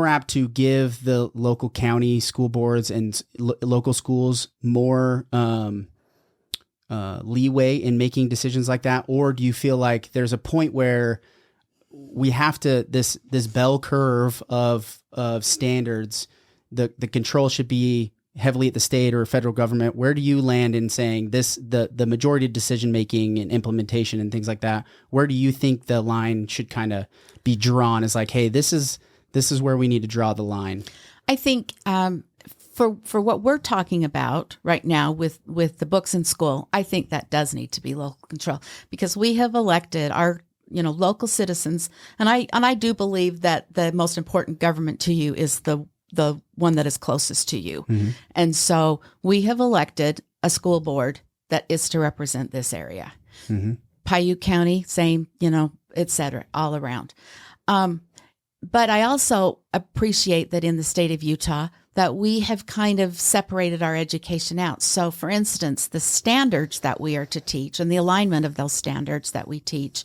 apt to give the local county school boards and local schools more leeway in making decisions like that? Or do you feel like there's a point where we have to, this bell curve of standards, the control should be heavily at the state or federal government? Where do you land in saying this, the majority of decision making and implementation and things like that? Where do you think the line should kind of be drawn as like, hey, this is where we need to draw the line? I think for what we're talking about right now with the books in school, I think that does need to be local control, because we have elected our local citizens, and I do believe that the most important government to you is the one that is closest to you. Mm-hmm. And so we have elected a school board that is to represent this area. Mm-hmm. Paiute County, same, et cetera, all around. But I also appreciate that in the state of Utah that we have kind of separated our education out. So for instance, the standards that we are to teach and the alignment of those standards that we teach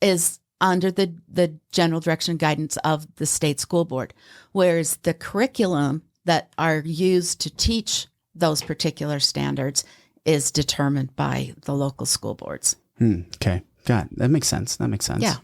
is under the general direction and guidance of the state school board, whereas the curriculum that are used to teach those particular standards is determined by the local school boards. Okay. God, that makes sense. Yeah.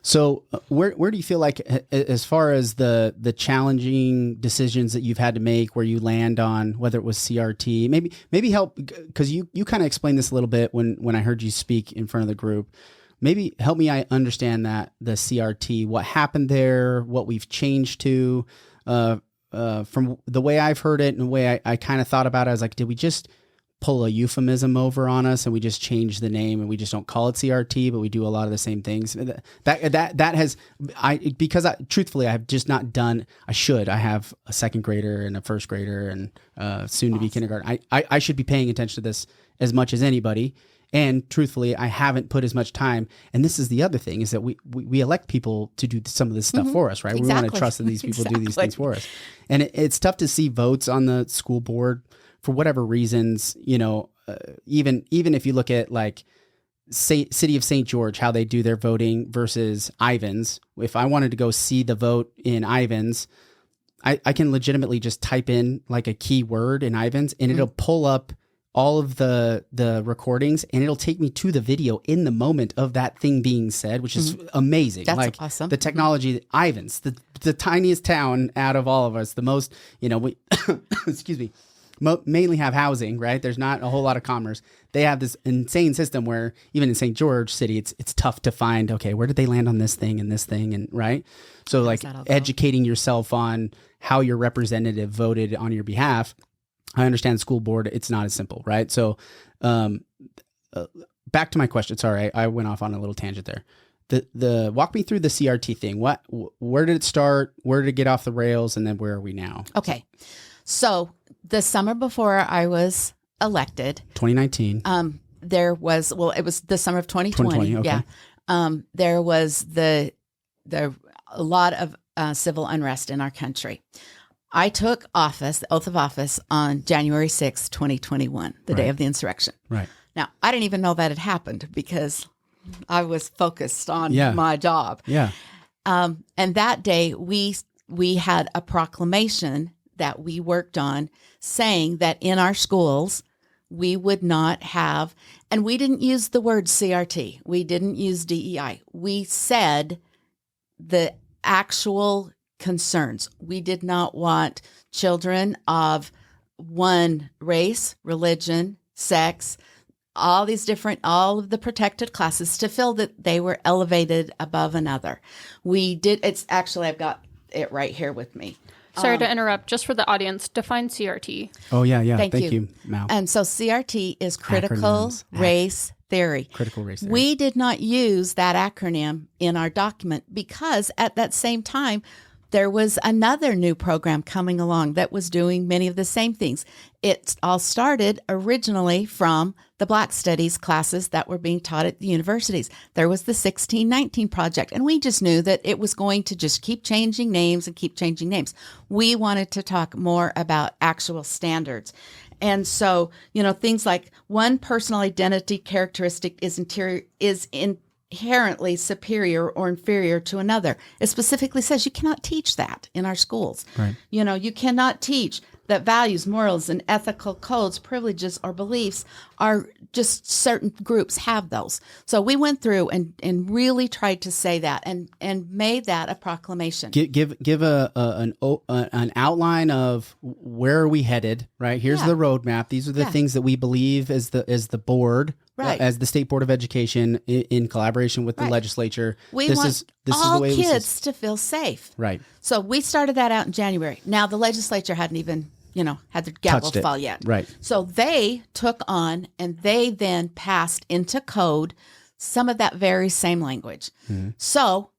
So where do you feel like, as far as the challenging decisions that you've had to make, where you land on whether it was CRT, maybe help, because you kind of explained this a little bit when I heard you speak in front of the group. Maybe help me understand that, the CRT, what happened there, what we've changed to, from the way I've heard it and the way I kind of thought about it. I was like, did we just pull a euphemism over on us and we just change the name and we just don't call it CRT, but we do a lot of the same things? That has, truthfully, I have just not done. I have a second grader and a first grader and soon to be kindergarten. I should be paying attention to this as much as anybody. And truthfully, I haven't put as much time. And this is the other thing, is that we elect people to do some of this stuff for us, right? Exactly. We want to trust that these people do these things for us. And it's tough to see votes on the school board for whatever reasons, even if you look at like city of St. George, how they do their voting versus Ivins. If I wanted to go see the vote in Ivins, I can legitimately just type in like a keyword in Ivins and it'll pull up all of the recordings, and it'll take me to the video in the moment of that thing being said, which is amazing. That's awesome. The technology, Ivins, the tiniest town out of all of us, the most, we, excuse me, mainly have housing, right? There's not a whole lot of commerce. They have this insane system where even in St. George City, it's tough to find, okay, where did they land on this thing and this thing, and right? So like educating yourself on how your representative voted on your behalf. I understand the school board, it's not as simple, right? So back to my question. Sorry, I went off on a little tangent there. The walk me through the CRT thing. Where did it start? Where did it get off the rails? And then where are we now? Okay. So the summer before I was elected, 2019. It was the summer of 2020. Okay. Yeah. There was a lot of civil unrest in our country. I took office, the oath of office, on January 6, 2021, the day of the insurrection. Right. Now, I didn't even know that had happened because I was focused on my job. Yeah. And that day, we had a proclamation that we worked on saying that in our schools, we would not have, and we didn't use the word CRT. We didn't use DEI. We said the actual concerns. We did not want children of one race, religion, sex, all of the protected classes to feel that they were elevated above another. I've got it right here with me. Sorry to interrupt. Just for the audience, define CRT. Oh, yeah. Thank you, Mal. And so CRT is critical Acronyms. race theory. Critical race theory. We did not use that acronym in our document because at that same time, there was another new program coming along that was doing many of the same things. It all started originally from the Black Studies classes that were being taught at the universities. There was the 1619 Project, and we just knew that it was going to just keep changing names and keep changing names. We wanted to talk more about actual standards. And so, things like one personal identity characteristic is inherently superior or inferior to another. It specifically says you cannot teach that in our schools. Right. You cannot teach that values, morals, and ethical codes, privileges, or beliefs are just certain groups have those. So we went through and really tried to say that and made that a proclamation. Give an outline of where are we headed, right? Here's the roadmap. These are the things that we believe as the board, right, as the State Board of Education in collaboration with the legislature. We want all kids to feel safe. Right. So we started that out in January. Now the legislature hadn't even had their gavel fall yet. Right. So they took on and they then passed into code some of that very same language. Mm-hmm. So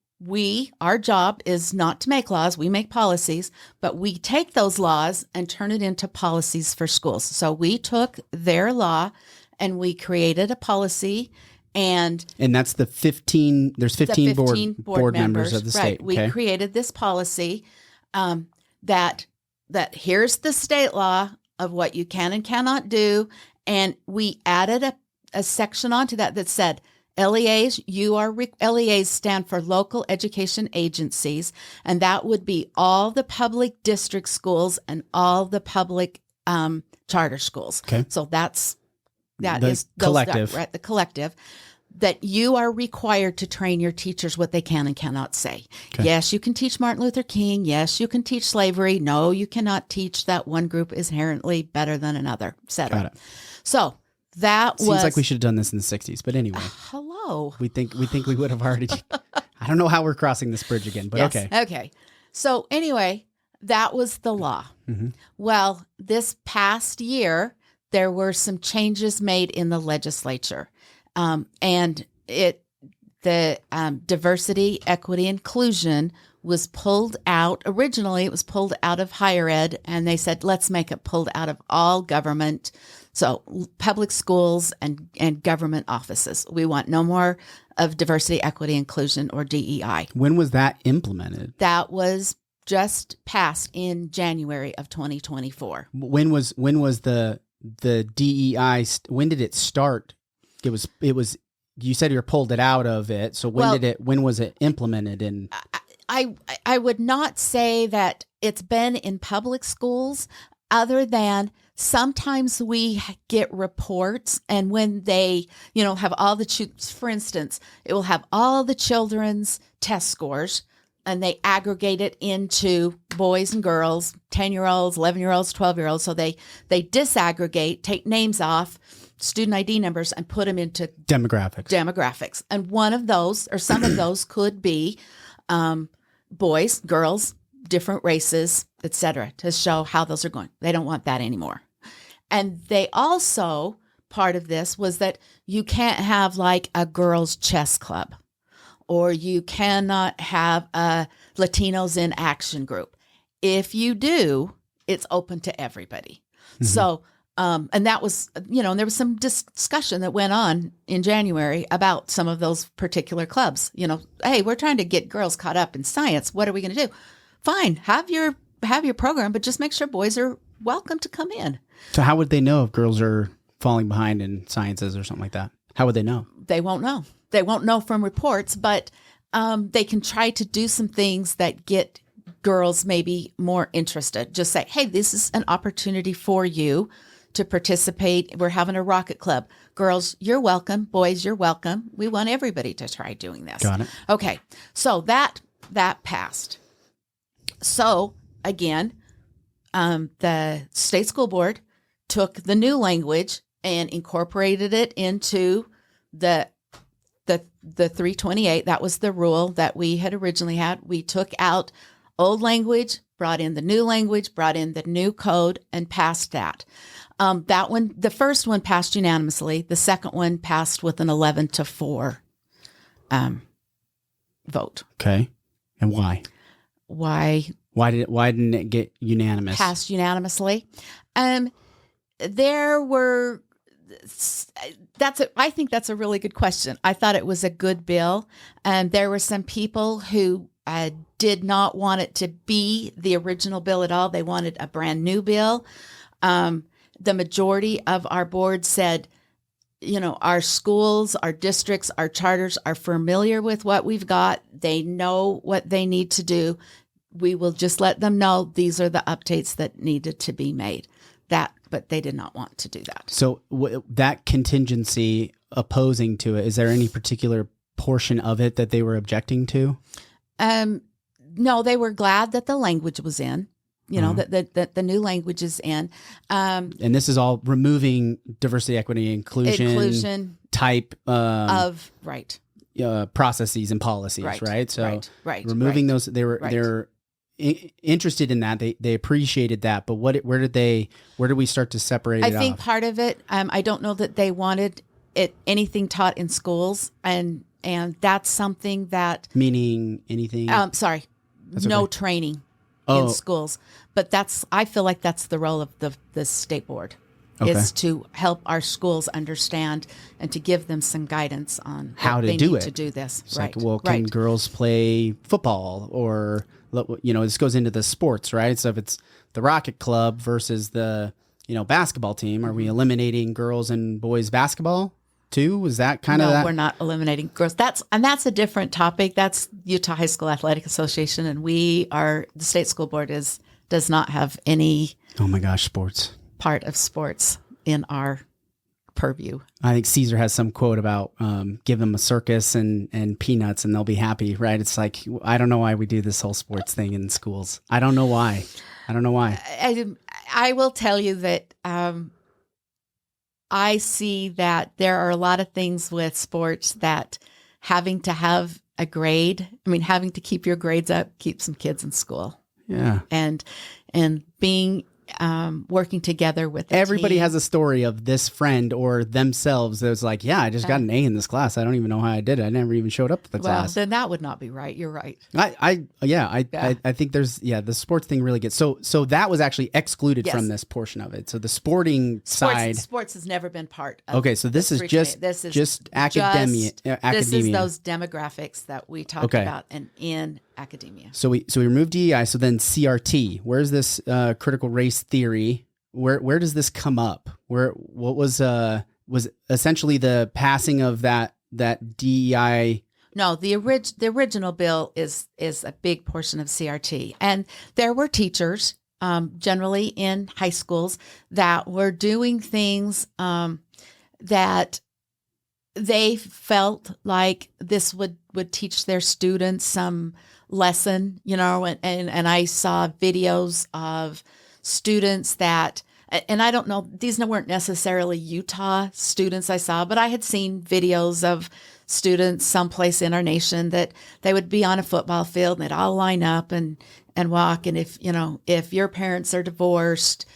our job is not to make laws, we make policies, but we take those laws and turn it into policies for schools. So we took their law and we created a policy and that's the 15, there's 15, board members of the state. Right. We created this policy that here's the state law of what you can and cannot do. And we added a section onto that said, LEAs, LEAs stand for local education agencies. And that would be all the public district schools and all the public charter schools. Okay. So that is collective, right? The collective. That you are required to train your teachers what they can and cannot say. Okay. Yes, you can teach Martin Luther King. Yes, you can teach slavery. No, you cannot teach that one group is inherently better than another, et cetera. Got it. So seems like we should have done this in the 60s, but anyway. Hello. We think we would have already. I don't know how we're crossing this bridge again, but yes, okay. Okay. So anyway, that was the law. Mm-hmm. Well, this past year, there were some changes made in the legislature. And the diversity, equity, inclusion was pulled out. Originally, it was pulled out of higher ed, and they said, let's make it pulled out of all government. So public schools and government offices. We want no more of diversity, equity, inclusion, or DEI. When was that implemented? That was just passed in January of 2024. When was the DEI, when did it start? It was, you said you pulled it out of it. So when was it implemented in? I would not say that it's been in public schools other than sometimes we get reports and when they, have all for instance, it will have all the children's test scores and they aggregate it into boys and girls, 10-year-olds, 11-year-olds, 12-year-olds. So they disaggregate, take names off, student ID numbers, and put them into demographics. And one of those, or some of those, could be boys, girls, different races, etc., to show how those are going. They don't want that anymore. And they also, part of this was that you can't have like a girls' chess club, or you cannot have a Latinos in Action group. If you do, it's open to everybody. Mm-hmm. So, and that was, and there was some discussion that went on in January about some of those particular clubs. Hey, we're trying to get girls caught up in science. What are we going to do? Fine, have your program, but just make sure boys are welcome to come in. So how would they know if girls are falling behind in sciences or something like that? How would they know? They won't know. They won't know from reports, but they can try to do some things that get girls maybe more interested. Just say, hey, this is an opportunity for you to participate. We're having a rocket club. Girls, you're welcome. Boys, you're welcome. We want everybody to try doing this. Got it. Okay. So that passed. So again, the state school board took the new language and incorporated it into the 328. That was the rule that we had originally had. We took out old language, brought in the new language, brought in the new code, and passed that. That one, the first one passed unanimously. The second one passed with an 11-4 vote. Okay. And why? Why didn't it get unanimous? Passed unanimously. There were. I think that's a really good question. I thought it was a good bill, and there were some people who did not want it to be the original bill at all. They wanted a brand new bill. The majority of our board said, our schools, our districts, our charters are familiar with what we've got. They know what they need to do. We will just let them know these are the updates that needed to be made. But they did not want to do that. So that contingency opposing to it, is there any particular portion of it that they were objecting to? No, they were glad that the language was in, that the new language is in. And this is all removing diversity, equity, inclusion type of right processes and policies, right? So right, removing those, they're interested in that. They appreciated that, but where did we start to separate it I think off? part of it, I don't know that they wanted anything taught in schools, and that's something that meaning anything. Sorry, no training in schools, but I feel like that's the role of the state board. Okay. Is to help our schools understand and to give them some guidance on how they to do need it. to do this. It's like, can girls play football, or this goes into the sports, right? So if it's the Rocket Club versus the basketball team, are we eliminating girls and boys basketball too? Is that kind of that? No, we're not eliminating girls. That's a different topic. That's Utah High School Athletic Association, and the state school board does not have any. Oh my gosh, sports. Part of sports in our purview. I think Caesar has some quote about give them a circus and peanuts and they'll be happy, right? It's like, I don't know why we do this whole sports thing in schools. I don't know why. I will tell you that I see that there are a lot of things with sports that having to have a grade, having to keep your grades up keeps some kids in school. Yeah. And being working together with everybody team. has a story of this friend or themselves that was like, I just got an A in this class. I don't even know how I did it. I never even showed up to the class. Then that would not be right. You're right. I think there's the sports thing really gets so that was actually excluded from this portion of it. So the sports sports has never been part of. Okay, so this is just academia. This is those demographics that we talked about in academia. So we removed DEI. So then CRT. Where's this critical race theory? Where does this come up? What was essentially the passing of that DEI? No, the original bill is a big portion of CRT, and there were teachers generally in high schools that were doing things that they felt like this would teach their students some lesson, and I saw videos of students that, and I don't know, these weren't necessarily Utah students I saw, but I had seen videos of students someplace in our nation that they would be on a football field and they'd all line up and walk. And if your parents are divorced,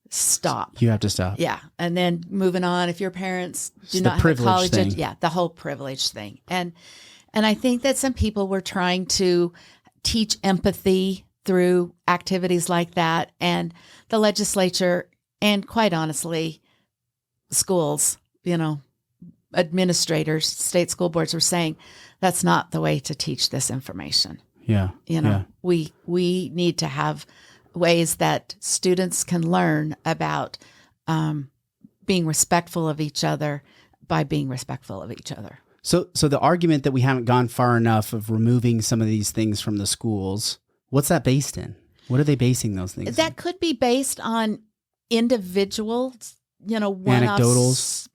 stop. You have to stop. Yeah. And then moving on, if your parents do not have a college, the whole privilege thing. And I think that some people were trying to teach empathy through activities like that. And the legislature, and quite honestly, schools, administrators, state school boards were saying, that's not the way to teach this information. Yeah. We need to have ways that students can learn about being respectful of each other by being respectful of each other. So the argument that we haven't gone far enough of removing some of these things from the schools, what's that based in? What are they basing those things That could be based on individuals, anecdotals,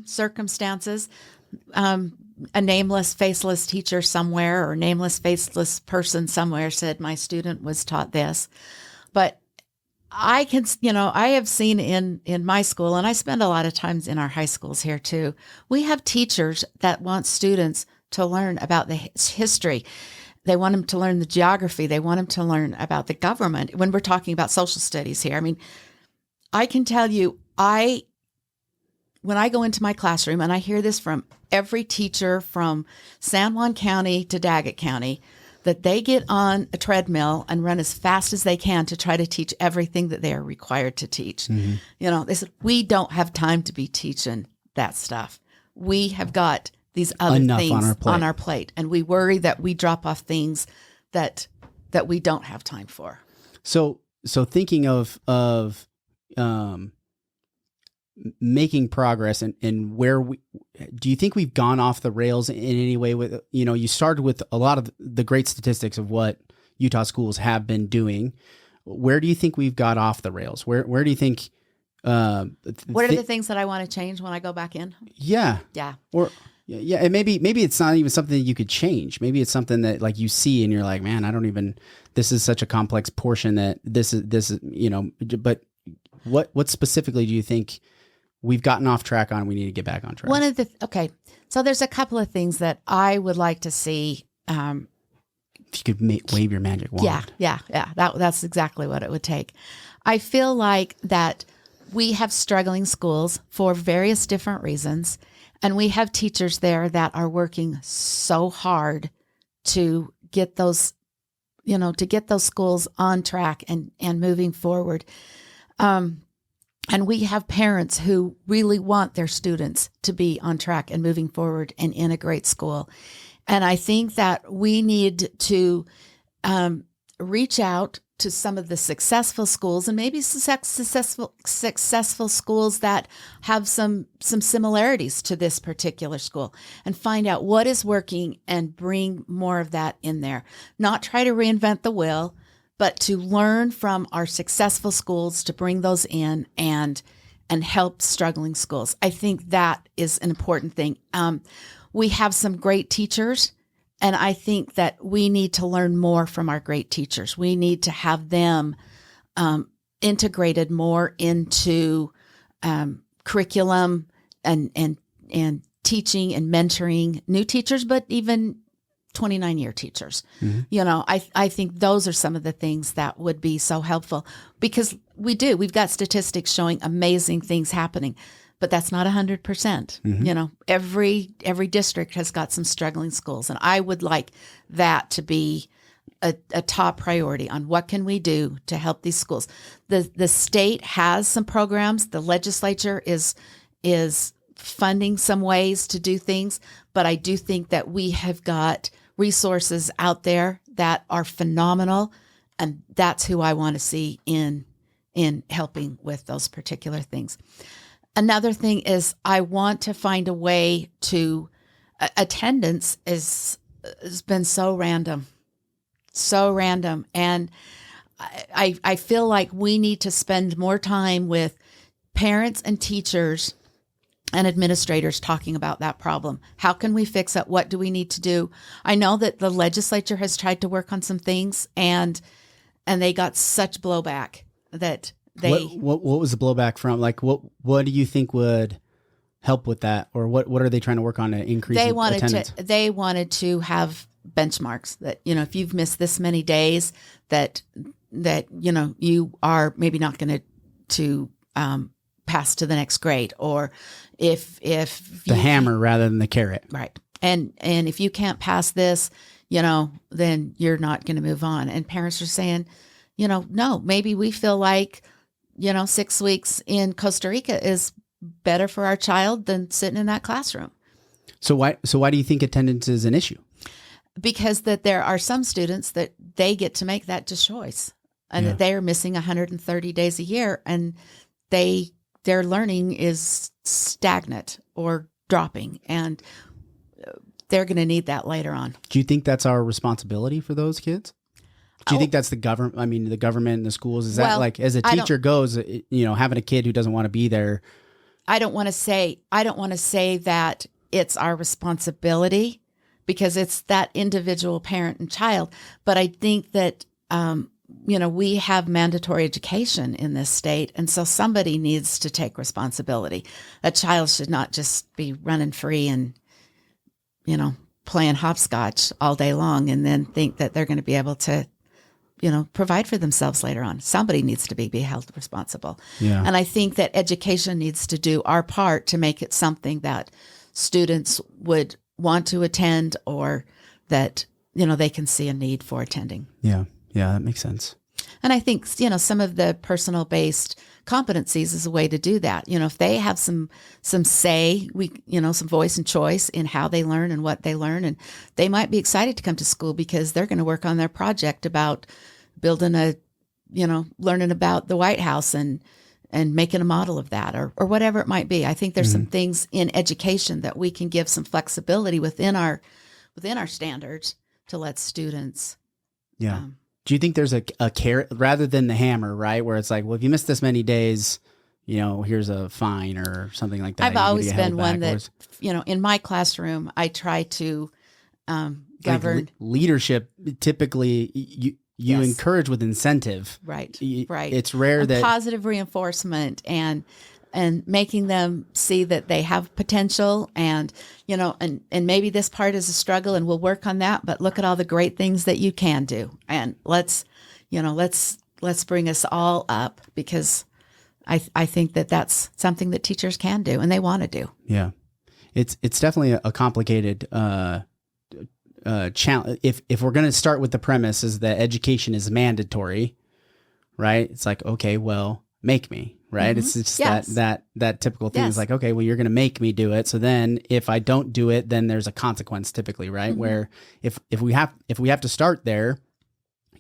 circumstances. a nameless, faceless teacher somewhere or nameless, faceless person somewhere said my student was taught this. But I can, I have seen in my school, and I spend a lot of times in our high schools here too, we have teachers that want students to learn about the history. They want them to learn the geography. They want them to learn about the government. When we're talking about social studies here, I mean, I can tell you, when I go into my classroom, and I hear this from every teacher from San Juan County to Daggett County, that they get on a treadmill and run as fast as they can to try to teach everything that they are required to teach. Mm-hmm. They said, we don't have time to be teaching that stuff. We have got these other things on our plate, and we worry that we drop off things that we don't have time for. So thinking of making progress and where do you think we've gone off the rails in any way with, you started with a lot of the great statistics of what Utah schools have been doing. Where do you think we've got off the rails? Where do you think, what are the things that I want to change when I go back in? Yeah. Yeah. And maybe it's not even something that you could change. Maybe it's something that like you see and you're like, man, this is such a complex portion that this is, but what specifically do you think we've gotten off track on? We need to get back on track. So there's a couple of things that I would like to see. If you could wave your magic wand. Yeah. That's exactly what it would take. I feel like that we have struggling schools for various different reasons. And we have teachers there that are working so hard to get those, schools on track and moving forward. And we have parents who really want their students to be on track and moving forward and in a great school. And I think that we need to reach out to some of the successful schools and maybe successful schools that have some similarities to this particular school and find out what is working and bring more of that in there. Not try to reinvent the wheel, but to learn from our successful schools to bring those in and help struggling schools. I think that is an important thing. We have some great teachers, and I think that we need to learn more from our great teachers. We need to have them integrated more into curriculum and teaching and mentoring new teachers, but even 29-year teachers. Mm-hmm. I think those are some of the things that would be so helpful because we've got statistics showing amazing things happening, but that's not 100%. Mm-hmm. Every district has got some struggling schools, and I would like that to be a top priority on what can we do to help these schools. The state has some programs. The legislature is funding some ways to do things, but I do think that we have got resources out there that are phenomenal, and that's who I want to see in helping with those particular things. Another thing is I want to find a way to attendance has been so random, and I feel like we need to spend more time with parents and teachers and administrators talking about that problem. How can we fix it? What do we need to do? I know that the legislature has tried to work on some things, and they got such blowback that they. What was the blowback from? Like, what do you think would help with that, or what are they trying to work on to increase attendance? They wanted to have benchmarks that if you've missed this many days, that you are maybe not going to pass to the next grade, or if the hammer rather than the carrot, right? And if you can't pass this, then you're not going to move on. And parents are saying, no, maybe we feel like 6 weeks in Costa Rica is better for our child than sitting in that classroom. So why do you think attendance is an issue? Because that there are some students that they get to make that choice, and that they are missing 130 days a year, and their learning is stagnant or dropping, and they're going to need that later on. Do you think that's our responsibility for those kids? Do you think that's the government? I mean, the government and the schools. Is that like, as a teacher goes, having a kid who doesn't want to be there? I don't want to say that it's our responsibility because it's that individual parent and child. But I think that, we have mandatory education in this state. And so somebody needs to take responsibility. A child should not just be running free and, playing hopscotch all day long and then think that they're going to be able to, provide for themselves later on. Somebody needs to be held responsible. Yeah. And I think that education needs to do our part to make it something that students would want to attend or that, they can see a need for attending. Yeah. Yeah, that makes sense. And I think, some of the personal based competencies is a way to do that. If they have some say, some voice and choice in how they learn and what they learn, and they might be excited to come to school because they're going to work on their project about building learning about the White House and making a model of that or whatever it might be. I think there's some things in education that we can give some flexibility within our standards to let students. Yeah. Do you think there's a carrot rather than the hammer, right? Where it's like, well, if you miss this many days, here's a fine or something like that. I've always been one that, in my classroom, I try to govern. Like leadership, typically, you Yes. encourage with incentive. Right. Right. It's rare that positive reinforcement and making them see that they have potential and maybe this part is a struggle and we'll work on that, but look at all the great things that you can do. And let's bring us all up because I think that that's something that teachers can do and they want to do. Yeah. It's definitely a complicated challenge. If we're going to start with the premise is that education is mandatory, right? It's like, okay, well, make me, right? It's just Yes. that typical thing Yes. is like, okay, well, you're going to make me do it. So then if I don't do it, then there's a consequence typically, right? Where if we have to start there,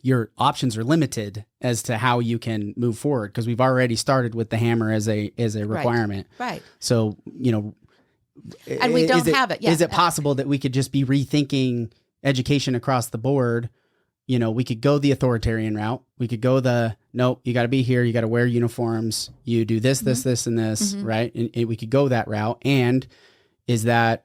your options are limited as to how you can move forward because we've already started with the hammer as a requirement. Right. So, And we don't have it. Yeah. Is it possible that we could just be rethinking education across the board? We could go the authoritarian route. We could go nope, you got to be here. You got to wear uniforms. You do this, this, and this, right? And we could go that route. And is that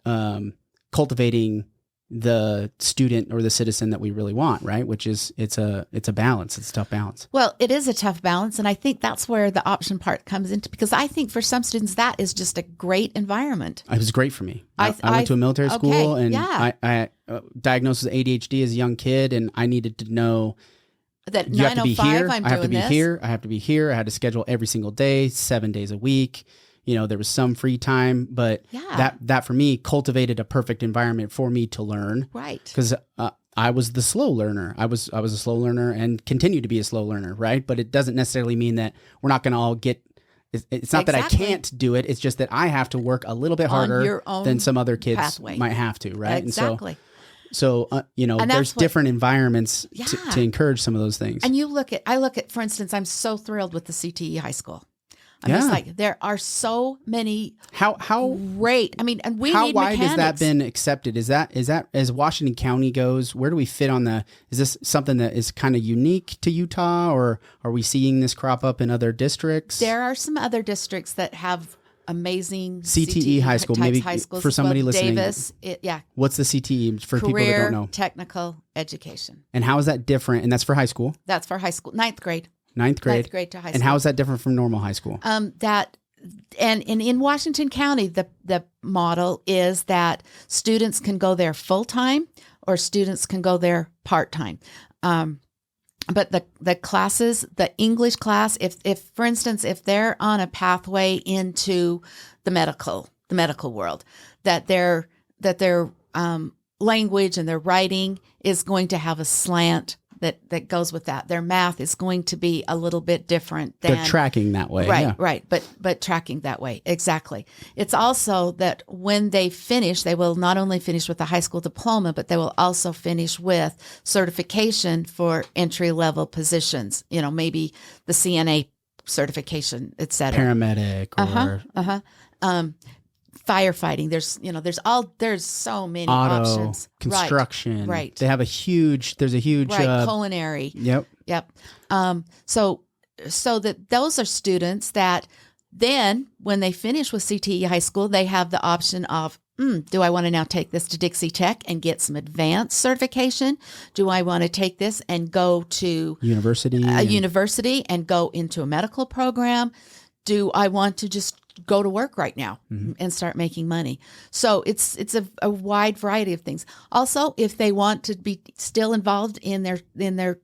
cultivating the student or the citizen that we really want, right? Which is it's a balance. It's a tough balance. Well, it is a tough balance. And I think that's where the option part comes into, because I think for some students, that is just a great environment. It was great for me. I went to a military school and yeah. I diagnosed with ADHD as a young kid, and I needed to know that you have to be here. I'm I have to doing be this. here. I have to be here. I had to schedule every single day, 7 days a week. There was some free time, but that for me cultivated a perfect environment for me to learn. Right. Because I was the slow learner. I was a slow learner and continue to be a slow learner, right? But it doesn't necessarily mean that we're not going to all get. It's not that I can't do it. It's just that I have to work a little bit harder than some other kids pathway. might have to, right? Exactly. And so there's different environments to encourage some of those things. And I look at, for instance, I'm so thrilled with the CTE high school. I'm just like, there are so many great. I mean, and we how need wide mechanics. has that been accepted? Is that as Washington County goes? Where do we fit on is this something that is kind of unique to Utah, or are we seeing this crop up in other districts? There are some other districts that have amazing CTE high school. Maybe high schools for somebody listening. Davis, What's the CTE for people that Career don't know? Technical education. And how is that different? And that's for high school. That's for high school, ninth grade. Ninth grade to high school. And how is that different from normal high school? And in Washington County, the model is that students can go there full time or students can go there part time. But the classes, the English class, if for instance, if they're on a pathway into the medical world, that their language and their writing is going to have a slant that goes with that. Their math is going to be a little bit different than they're tracking that way. Right. But tracking that way. Exactly. It's also that when they finish, they will not only finish with a high school diploma, but they will also finish with certification for entry level positions, maybe the CNA certification, et cetera. Paramedic or firefighting. There's so many auto options. construction. Right. They have there's a huge culinary. Yep. So that those are students that then when they finish with CTE high school, they have the option of do I want to now take this to Dixie Tech and get some advanced certification? Do I want to take this and go to university and go into a medical program? Do I want to just go to work right now and start making money? So it's a wide variety of things. Also, if they want to be still involved in their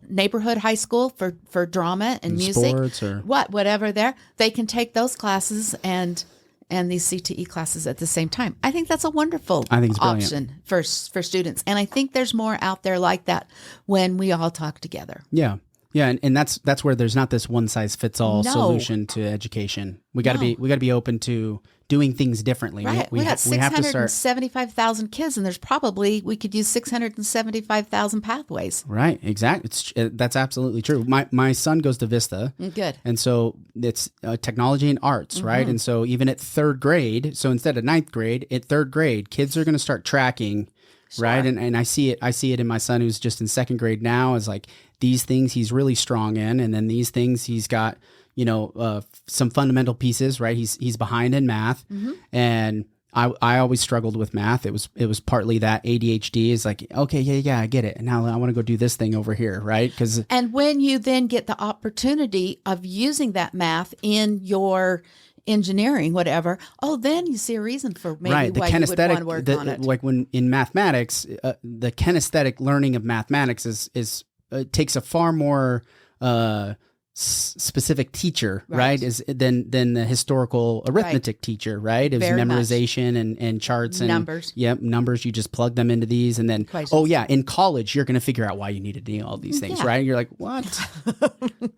neighborhood high school for drama and music, sports or whatever they can take those classes and these CTE classes at the same time. I think that's a wonderful option for students. And I think there's more out there like that when we all talk together. Yeah. Yeah, and that's where there's not this one size fits all solution to education. We got to be open to doing things differently. Right. We got 675,000 kids, and we could use 675,000 pathways. Right. Exactly. That's absolutely true. My son goes to Vista. Good. And so it's technology and arts, right? And so even at third grade, so instead of ninth grade, at third grade, kids are going to start tracking. Sure. Right. And I see it in my son who's just in second grade now, is like these things he's really strong in. And then these things he's got, some fundamental pieces, right? He's behind in math. And I always struggled with math. It was partly that ADHD is like, okay, yeah, I get it. And now I want to go do this thing over here. Right. And when you then get the opportunity of using that math in your engineering, whatever, then you see a reason for maybe right. why you would want to work on it. Like when in mathematics, the kinesthetic learning of mathematics is takes a far more specific teacher, right? Than the historical arithmetic teacher, right? It was Very memorization and charts and numbers. Yep, numbers. You just plug them into these, and then Equations. In college you're going to figure out why you need to do all these things, right? And you're like, what?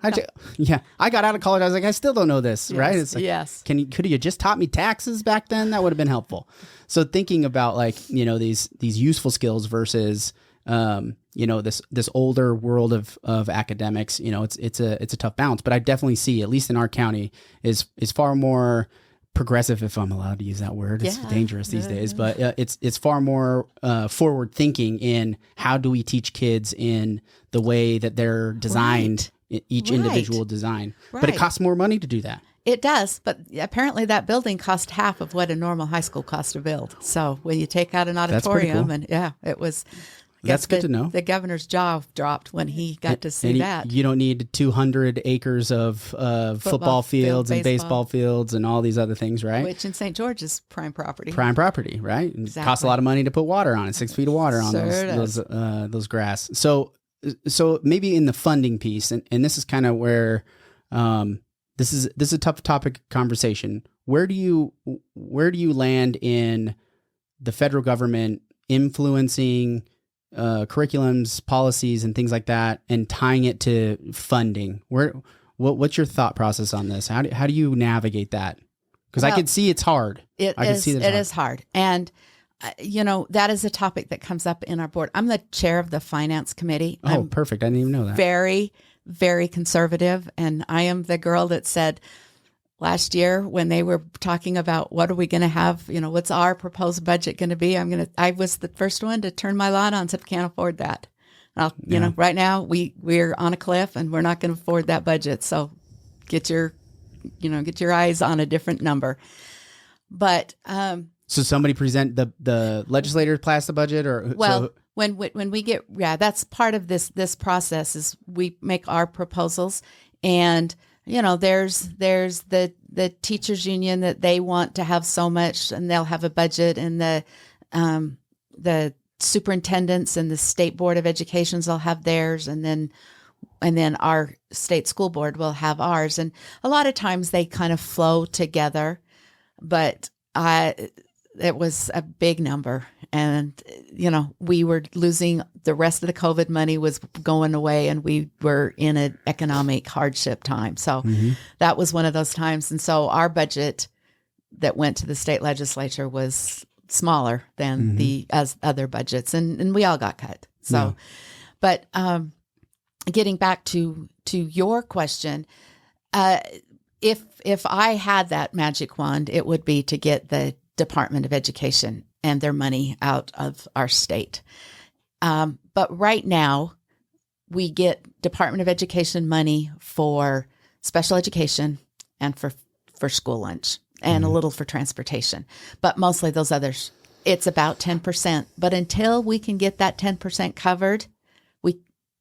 I got out of college. I was like, I still don't know this, right? It's like, yes. Could you just taught me taxes back then? That would have been helpful. So thinking about these useful skills versus this older world of academics, it's a tough balance, but I definitely see, at least in our county, is far more progressive, if I'm allowed to use that word. It's dangerous these days, but it's far more forward thinking in how do we teach kids in the way that they're designed, each individual design. But it costs more money to do that. It does, but apparently that building cost half of what a normal high school costs to build. So when you take out an auditorium, cool. It was. That's good to know. The governor's jaw dropped when he got to see that. You don't need 200 acres of football fields and baseball fields and all these other things, right? Which in St. George is prime property. Prime property, right? Exactly. It costs a lot of money to put water on it, 6 feet of water on those grass. So maybe in the funding piece, and this is kind of where this is a tough topic conversation. Where do you land in the federal government influencing curriculums, policies, and things like that, and tying it to funding? What's your thought process on this? How do you navigate that? Because I could see it's hard. It is hard. And, that is a topic that comes up in our board. I'm the chair of the finance committee. Oh, perfect. I didn't even know that. Very, very conservative. And I am the girl that said last year when they were talking about what are we going to have, what's our proposed budget going to be? I was the first one to turn my light on and said, can't afford that. Right now we're on a cliff and we're not going to afford that budget. So get your eyes on a different number. But, so somebody present the legislator pass the budget when we get, that's part of this process is we make our proposals, and there's the teachers union that they want to have so much, and they'll have a budget, and the superintendents and the state board of educations will have theirs, and then our state school board will have ours. And a lot of times they kind of flow together, but it was a big number, and we were losing, the rest of the COVID money was going away, and we were in an economic hardship time. So that was one of those times. And so our budget that went to the state legislature was smaller than as other budgets, and we all got cut. So, but getting back to your question, if I had that magic wand, it would be to get the Department of Education and their money out of our state. But right now, we get Department of Education money for special education and for school lunch. and a little for transportation. But mostly those others, it's about 10%. But until we can get that 10% covered,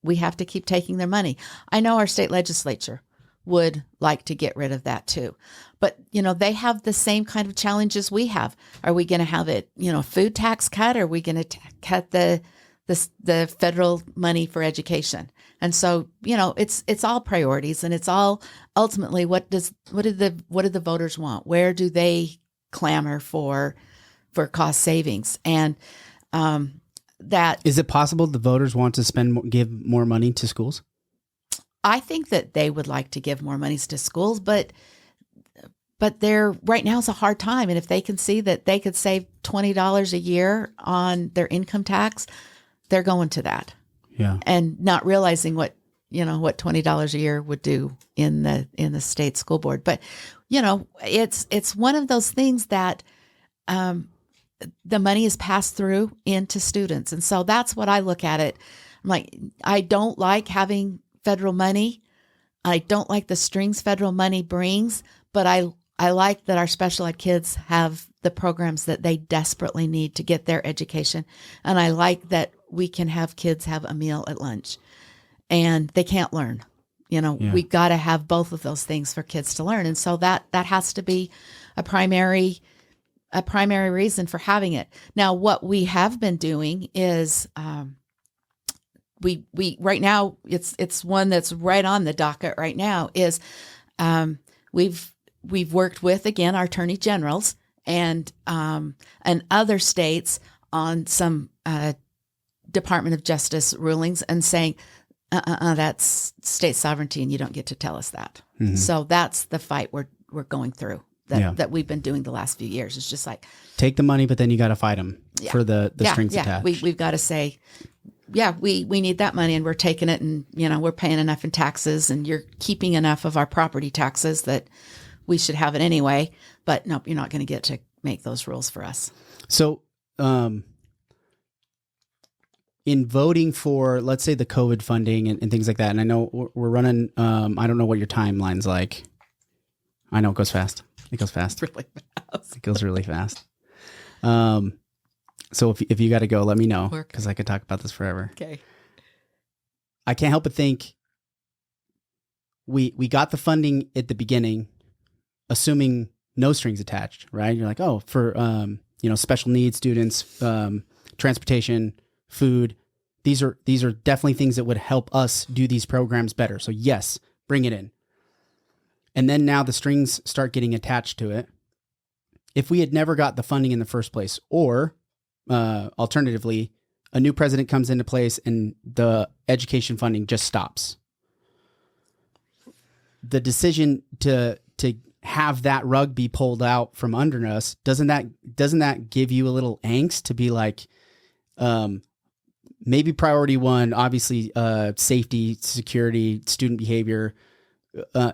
we have to keep taking their money. I know our state legislature would like to get rid of that too. But, they have the same kind of challenges we have. Are we going to have it, food tax cut? Are we going to cut the federal money for education? And so, it's all priorities, and it's all ultimately what do the voters want? Where do they clamor for cost savings? And that is it possible the voters want to give more money to schools? I think that they would like to give more monies to schools, but they're right now is a hard time. And if they can see that they could save $20 a year on their income tax, they're going to that. Yeah. And not realizing what $20 a year would do in the state school board. But, it's one of those things that the money is passed through into students. And so that's what I look at it. I'm like, I don't like having federal money. I don't like the strings federal money brings, but I like that our special ed kids have the programs that they desperately need to get their education. And I like that we can have kids have a meal at lunch, and they can't learn. We've got to have both of those things for kids to learn. And so that has to be a primary reason for having it. Now, what we have been doing is, we right now, it's one that's right on the docket right now is, we've worked with, again, our attorney generals and other states on some Department of Justice rulings and saying, that's state sovereignty and you don't get to tell us that. Mm-hmm. So that's the fight we're going through that we've been doing the last few years. It's just like, take the money, but then you got to fight them for the strings attached. We've got to say, we need that money, and we're taking it, and we're paying enough in taxes, and you're keeping enough of our property taxes that we should have it anyway. But nope, you're not going to get to make those rules for us. So, in voting for, let's say, the COVID funding and things like that, and I know we're running, I don't know what your timeline's like. I know it goes fast. It goes fast. Really fast. It goes really fast. So if you got to go, let me know, because I could talk about this forever. Okay. I can't help but think we got the funding at the beginning, assuming no strings attached, right? You're like, oh, for special needs students, transportation, food. These are definitely things that would help us do these programs better. So yes, bring it in. And then now the strings start getting attached to it. If we had never got the funding in the first place, or alternatively, a new president comes into place and the education funding just stops, the decision to have that rug be pulled out from under us, doesn't that give you a little angst to be like, maybe priority one, obviously, safety, security, student behavior.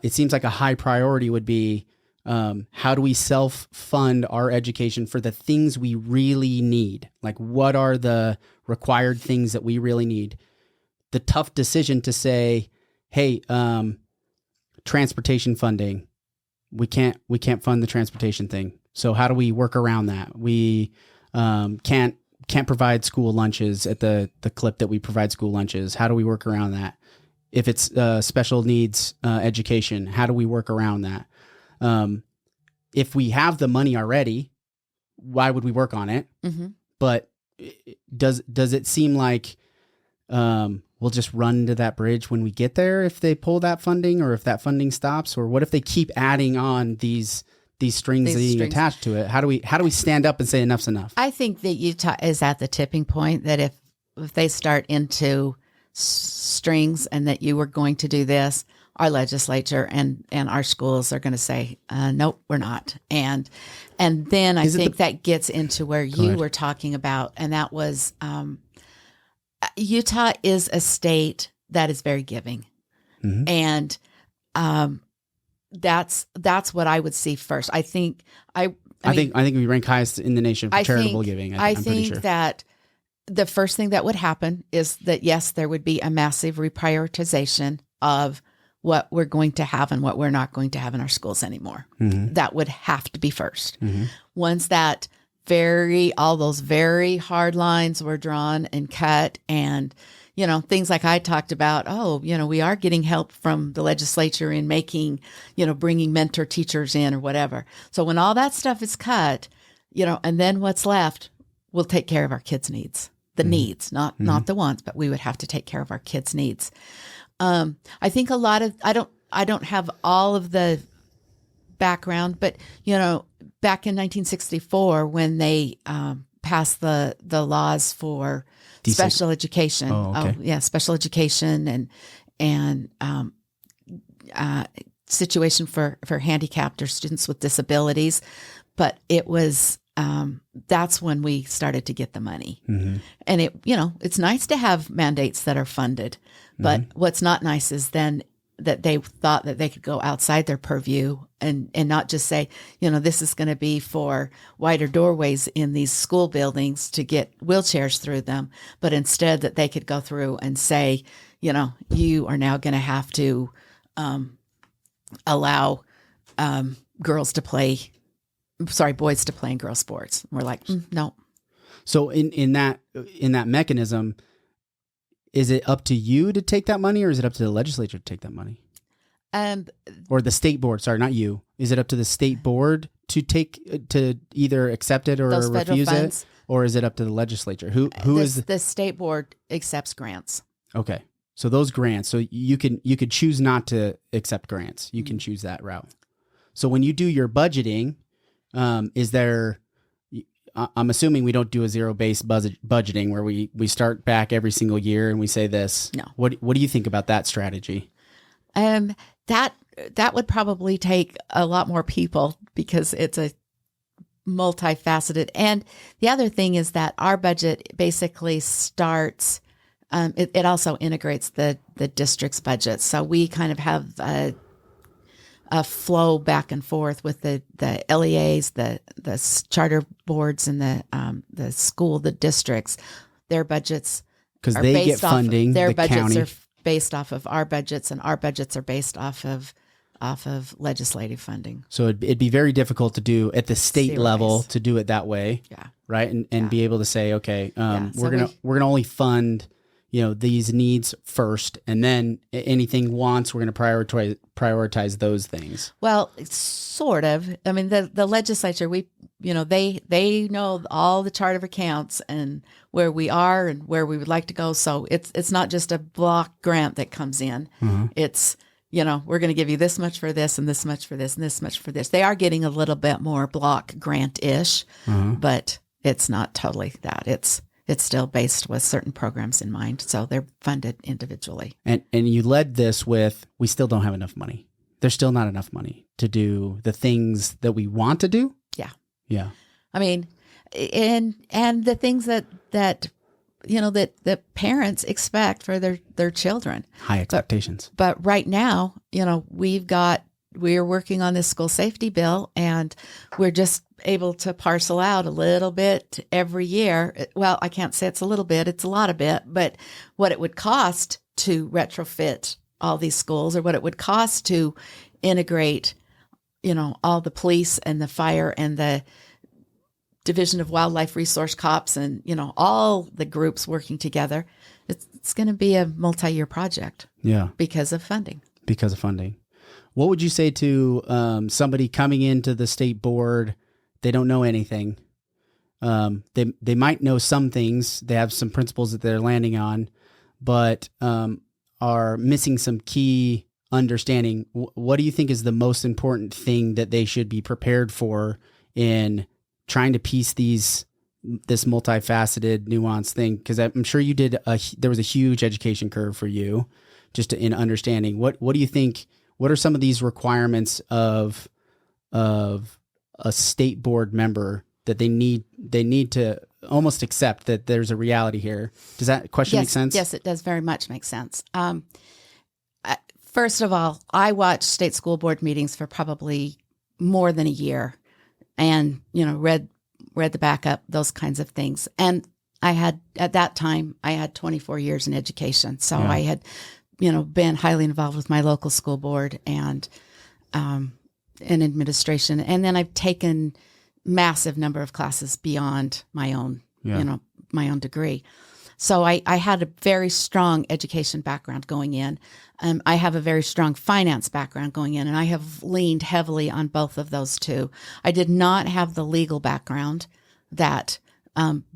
It seems like a high priority would be, how do we self-fund our education for the things we really need? Like, what are the required things that we really need? The tough decision to say, hey, transportation funding, we can't fund the transportation thing. So how do we work around that? We can't provide school lunches at the clip that we provide school lunches. How do we work around that? If it's special needs education, how do we work around that? If we have the money already, why would we work on it? Mm-hmm. But does it seem like we'll just run to that bridge when we get there if they pull that funding, or if that funding stops? Or what if they keep adding on these strings being attached to it? How do we stand up and say enough's enough? I think that Utah is at the tipping point that if they start into strings and that you were going to do this, our legislature and our schools are going to say, nope, we're not. And then I think that gets into where you were talking about, and that was Utah is a state that is very giving. Mm-hmm. And that's what I would see first. I think we rank highest in the nation for charitable giving. I'm pretty sure that the first thing that would happen is that, yes, there would be a massive reprioritization of what we're going to have and what we're not going to have in our schools anymore. That would have to be first. Once that all those very hard lines were drawn and cut, and, things like I talked about, we are getting help from the legislature in making, bringing mentor teachers in or whatever. So when all that stuff is cut, and then what's left, we'll take care of our kids' needs, the needs, not the wants, but we would have to take care of our kids' needs. I think a lot of, I don't have all of the background, but, back in 1964, when they passed the laws for special education. Special education and situation for handicapped or students with disabilities. But it was, that's when we started to get the money. And it's nice to have mandates that are funded, but what's not nice is then that they thought that they could go outside their purview and not just say, this is going to be for wider doorways in these school buildings to get wheelchairs through them, but instead that they could go through and say, you are now going to have to allow boys to play in girls' sports. And we're like, no. So in that mechanism, is it up to you to take that money, or is it up to the legislature to take that money? Or the state board? Sorry, not you. Is it up to the state board to either accept it or refuse it, or is it up to the legislature? Who is the state board accepts grants? Okay, so those grants. So you could choose not to accept grants. You can choose that route. So when you do your budgeting, is there? I'm assuming we don't do a zero-based budgeting where we start back every single year and we say this. No. What do you think about that strategy? That would probably take a lot more people because it's a multifaceted. And the other thing is that our budget basically starts. It also integrates the district's budget, so we kind of have a flow back and forth with the LEAs, the charter boards, and the districts. Their budgets, because they get funding. Their budgets county. are based off of our budgets, and our budgets are based off of legislative funding. So it'd be very difficult to do at the state level to do it that way. Yeah. Right. And be able to say, okay, we're gonna only fund these needs first, and then anything wants, we're going to prioritize those things. Well, sort of. I mean, the legislature, they know all the chart of accounts and where we are and where we would like to go. So it's not just a block grant that comes in. It's, we're going to give you this much for this and this much for this and this much for this. They are getting a little bit more block grant-ish, but it's not totally that. It's still based with certain programs in mind. So they're funded individually. And you led this with, we still don't have enough money. There's still not enough money to do the things that we want to do. Yeah. Yeah. I mean, and the things that parents expect for their children. High expectations. But right now, we're working on this school safety bill, and we're just able to parcel out a little bit every year. Well, I can't say it's a little bit, it's a lot of bit, but what it would cost to retrofit all these schools, or what it would cost to integrate, all the police and the fire and the Division of Wildlife Resource Cops and, all the groups working together. It's going to be a multi-year project. Yeah. Because of funding. What would you say to somebody coming into the state board? They don't know anything. They might know some things. They have some principles that they're landing on, but are missing some key understanding. What do you think is the most important thing that they should be prepared for in trying to piece this multifaceted, nuanced thing? Because I'm sure you did. There was a huge education curve for you, just in understanding. What do you think? What are some of these requirements of a state board member that they need to almost accept that there's a reality here? Does that question make sense? Yes, it does very much make sense. First of all, I watched state school board meetings for probably more than a year, and read the backup, those kinds of things. And at that time I had 24 years in education, so I had been highly involved with my local school board and in administration. And then I've taken massive number of classes beyond my own, my own degree. So I had a very strong education background going in. I have a very strong finance background going in, and I have leaned heavily on both of those two. I did not have the legal background that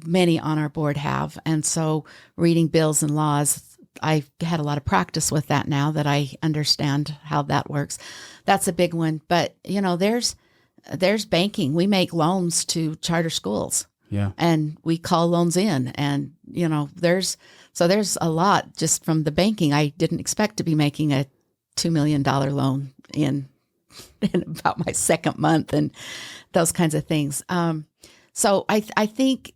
many on our board have. And so reading bills and laws, I had a lot of practice with that now that I understand how that works. That's a big one. But, there's banking. We make loans to charter schools. Yeah. And we call loans in. And, there's a lot just from the banking. I didn't expect to be making a $2 million loan in about my second month and those kinds of things. So I think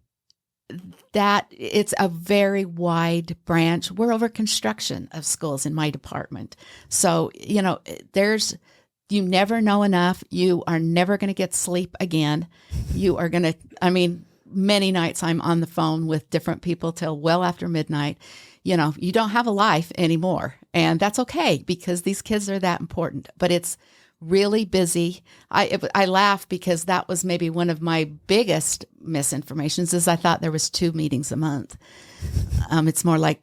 that it's a very wide branch. We're over construction of schools in my department. So, you never know enough. You are never going to get sleep again. You are going to, many nights I'm on the phone with different people till well after midnight. You don't have a life anymore. And that's okay because these kids are that important. But it's really busy. I laugh because that was maybe one of my biggest misinformations is I thought there was 2 meetings a month. It's more like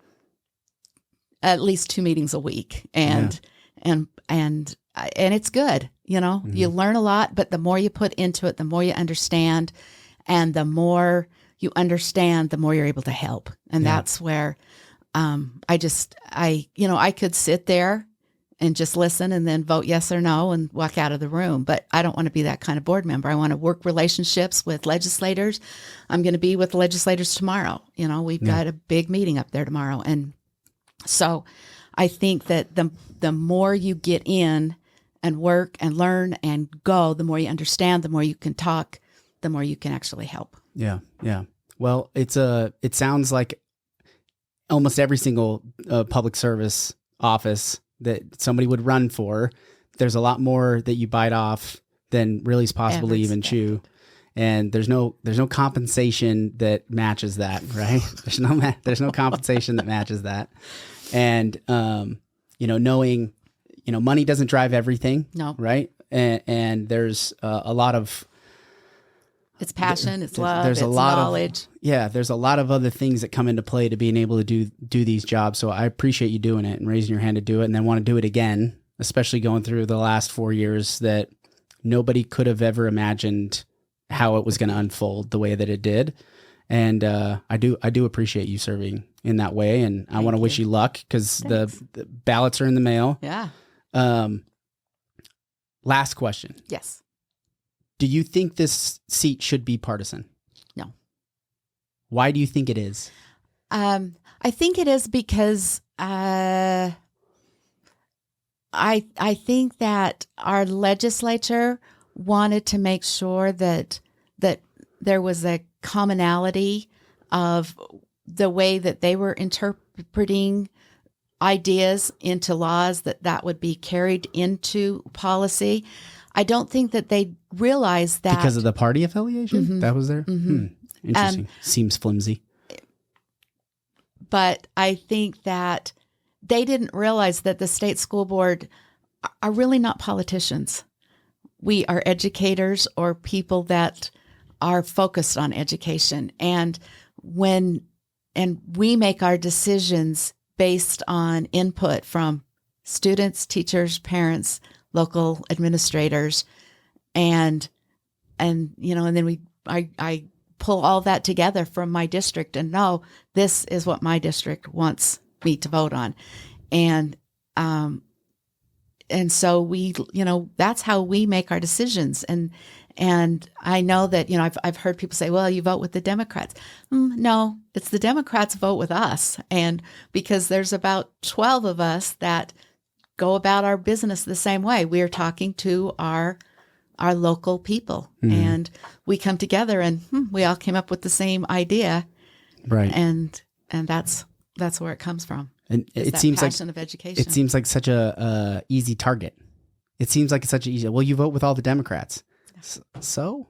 at least 2 meetings a week. And it's good. You learn a lot, but the more you put into it, the more you understand. And the more you understand, the more you're able to help. And that's where I could sit there and just listen and then vote yes or no and walk out of the room. But I don't want to be that kind of board member. I want to work relationships with legislators. I'm going to be with legislators tomorrow. We've got a big meeting up there tomorrow. And so I think that the more you get in and work and learn and go, the more you understand, the more you can talk, the more you can actually help. Yeah. Yeah. Well, it sounds like almost every single public service office that somebody would run for, there's a lot more that you bite off than really is possible to even chew. And there's no compensation that matches that, right? There's no compensation that matches that. And, knowing, money doesn't drive everything. No. Right. And there's a lot of, it's passion, it's love, it's knowledge. There's a lot of other things that come into play to being able to do these jobs. So I appreciate you doing it and raising your hand to do it and then want to do it again, especially going through the last 4 years that nobody could have ever imagined how it was going to unfold the way that it did. And I do appreciate you serving in that way. And I want to wish you luck because the ballots are in the mail. Yeah. Last question. Yes. Do you think this seat should be partisan? No. Why do you think it is? I think it is because I think that our legislature wanted to make sure that there was a commonality of the way that they were interpreting ideas into laws, that would be carried into policy. I don't think that they realized that. Because of the party affiliation? Mm-hmm. That was there? Mm-hmm. Interesting. Seems flimsy. But I think that they didn't realize that the state school board are really not politicians. We are educators or people that are focused on education. And we make our decisions based on input from students, teachers, parents, local administrators, and then I pull all that together from my district and know this is what my district wants me to vote on, and so we, that's how we make our decisions, and I know that I've heard people say, well, you vote with the Democrats. No, it's the Democrats vote with us, and because there's about 12 of us that go about our business the same way. We are talking to our local people, and we come together, and we all came up with the same idea, right? And that's where it comes from. And it seems passion like of education. It seems like such a easy target. It seems like it's such an easy. Well, you vote with all the Democrats, so.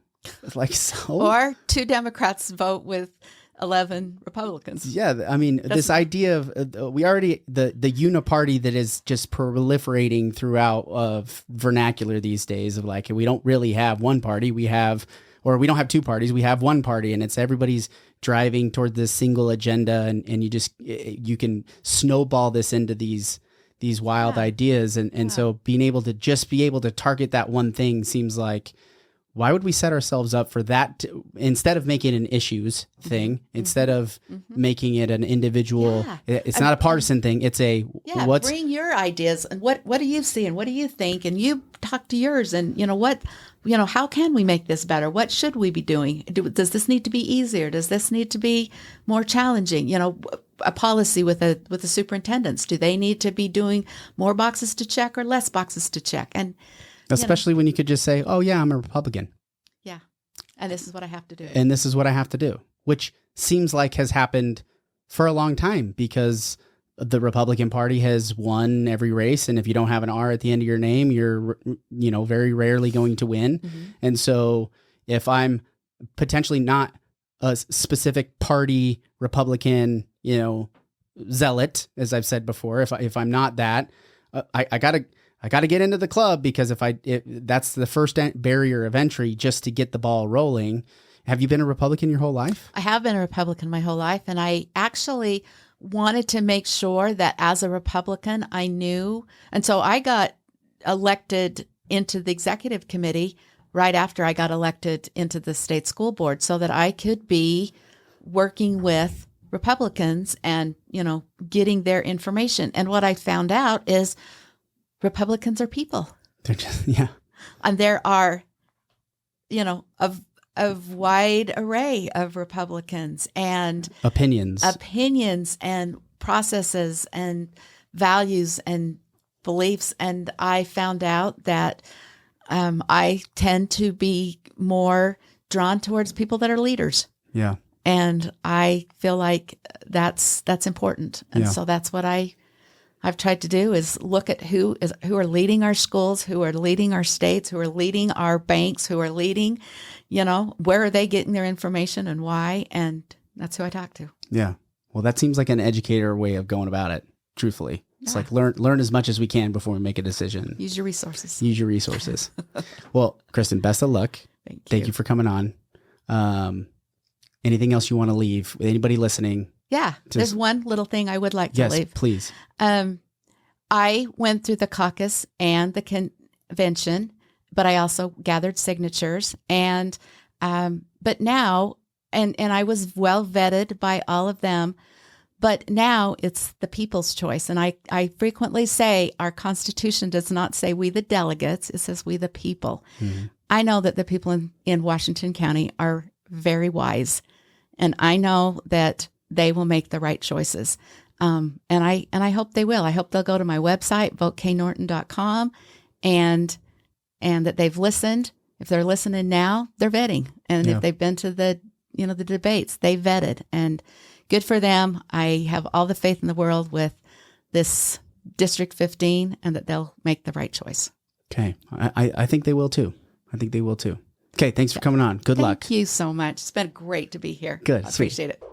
Or 2 Democrats vote with 11 Republicans. Yeah, I mean, this idea of we already the uniparty that is just proliferating throughout of vernacular these days of like we don't really have one party, we don't have two parties, we have one party, and it's everybody's driving toward this single agenda, and you can snowball this into these wild ideas, and so being able to target that one thing seems like, why would we set ourselves up for that instead of making it an issues thing, instead of making it an individual, it's not a partisan thing. It's bring your ideas and what do you see and what do you think? And you talk to yours and how can we make this better? What should we be doing? Does this need to be easier? Does this need to be more challenging? A policy with the superintendents, do they need to be doing more boxes to check or less boxes to check? And especially when you could just say, oh, yeah, I'm a Republican. Yeah. And this is what I have to do. And this is what I have to do, which seems like has happened for a long time because the Republican Party has won every race. And if you don't have an R at the end of your name, you're, very rarely going to win. Mm-hmm. And so if I'm potentially not a specific party Republican, zealot, as I've said before, if I'm not that, I gotta get into the club because that's the first barrier of entry just to get the ball rolling. Have you been a Republican your whole life? I have been a Republican my whole life, and I actually wanted to make sure that as a Republican, I knew, and so I got elected into the executive committee right after I got elected into the state school board, so that I could be working with Republicans and getting their information. And what I found out is Republicans are people. They're just, and there are, a wide array of Republicans and opinions and processes and values and beliefs. And I found out that I tend to be more drawn towards people that are leaders. Yeah. And I feel like that's important. And so that's what I've tried to do is look at who are leading our schools, who are leading our states, who are leading our banks, who are leading, where are they getting their information and why? And that's who I talk to. Yeah. Well, that seems like an educator way of going about it, truthfully. It's like learn as much as we can before we make a decision. Use your resources. Well, Kristan, best of luck. Thank you for coming on. Anything else you want to leave with anybody listening? Yeah, there's one little thing I would like to leave. Yes, please. I went through the caucus and the convention, but I also gathered signatures. And but now, and I was well vetted by all of them, but now it's the people's choice. And I frequently say our Constitution does not say we the delegates, it says we the people. Mm-hmm. I know that the people in Washington County are very wise, and I know that they will make the right choices. And I hope they will. I hope they'll go to my website, voteknorton.com, and that they've listened. If they're listening now, they're vetting. And if they've been to the debates, they vetted, and good for them. I have all the faith in the world with this District 15 and that they'll make the right choice. Okay. I think they will too. Okay, thanks for coming on. Good luck. Thank you so much. It's been great to be here. Good. I appreciate it.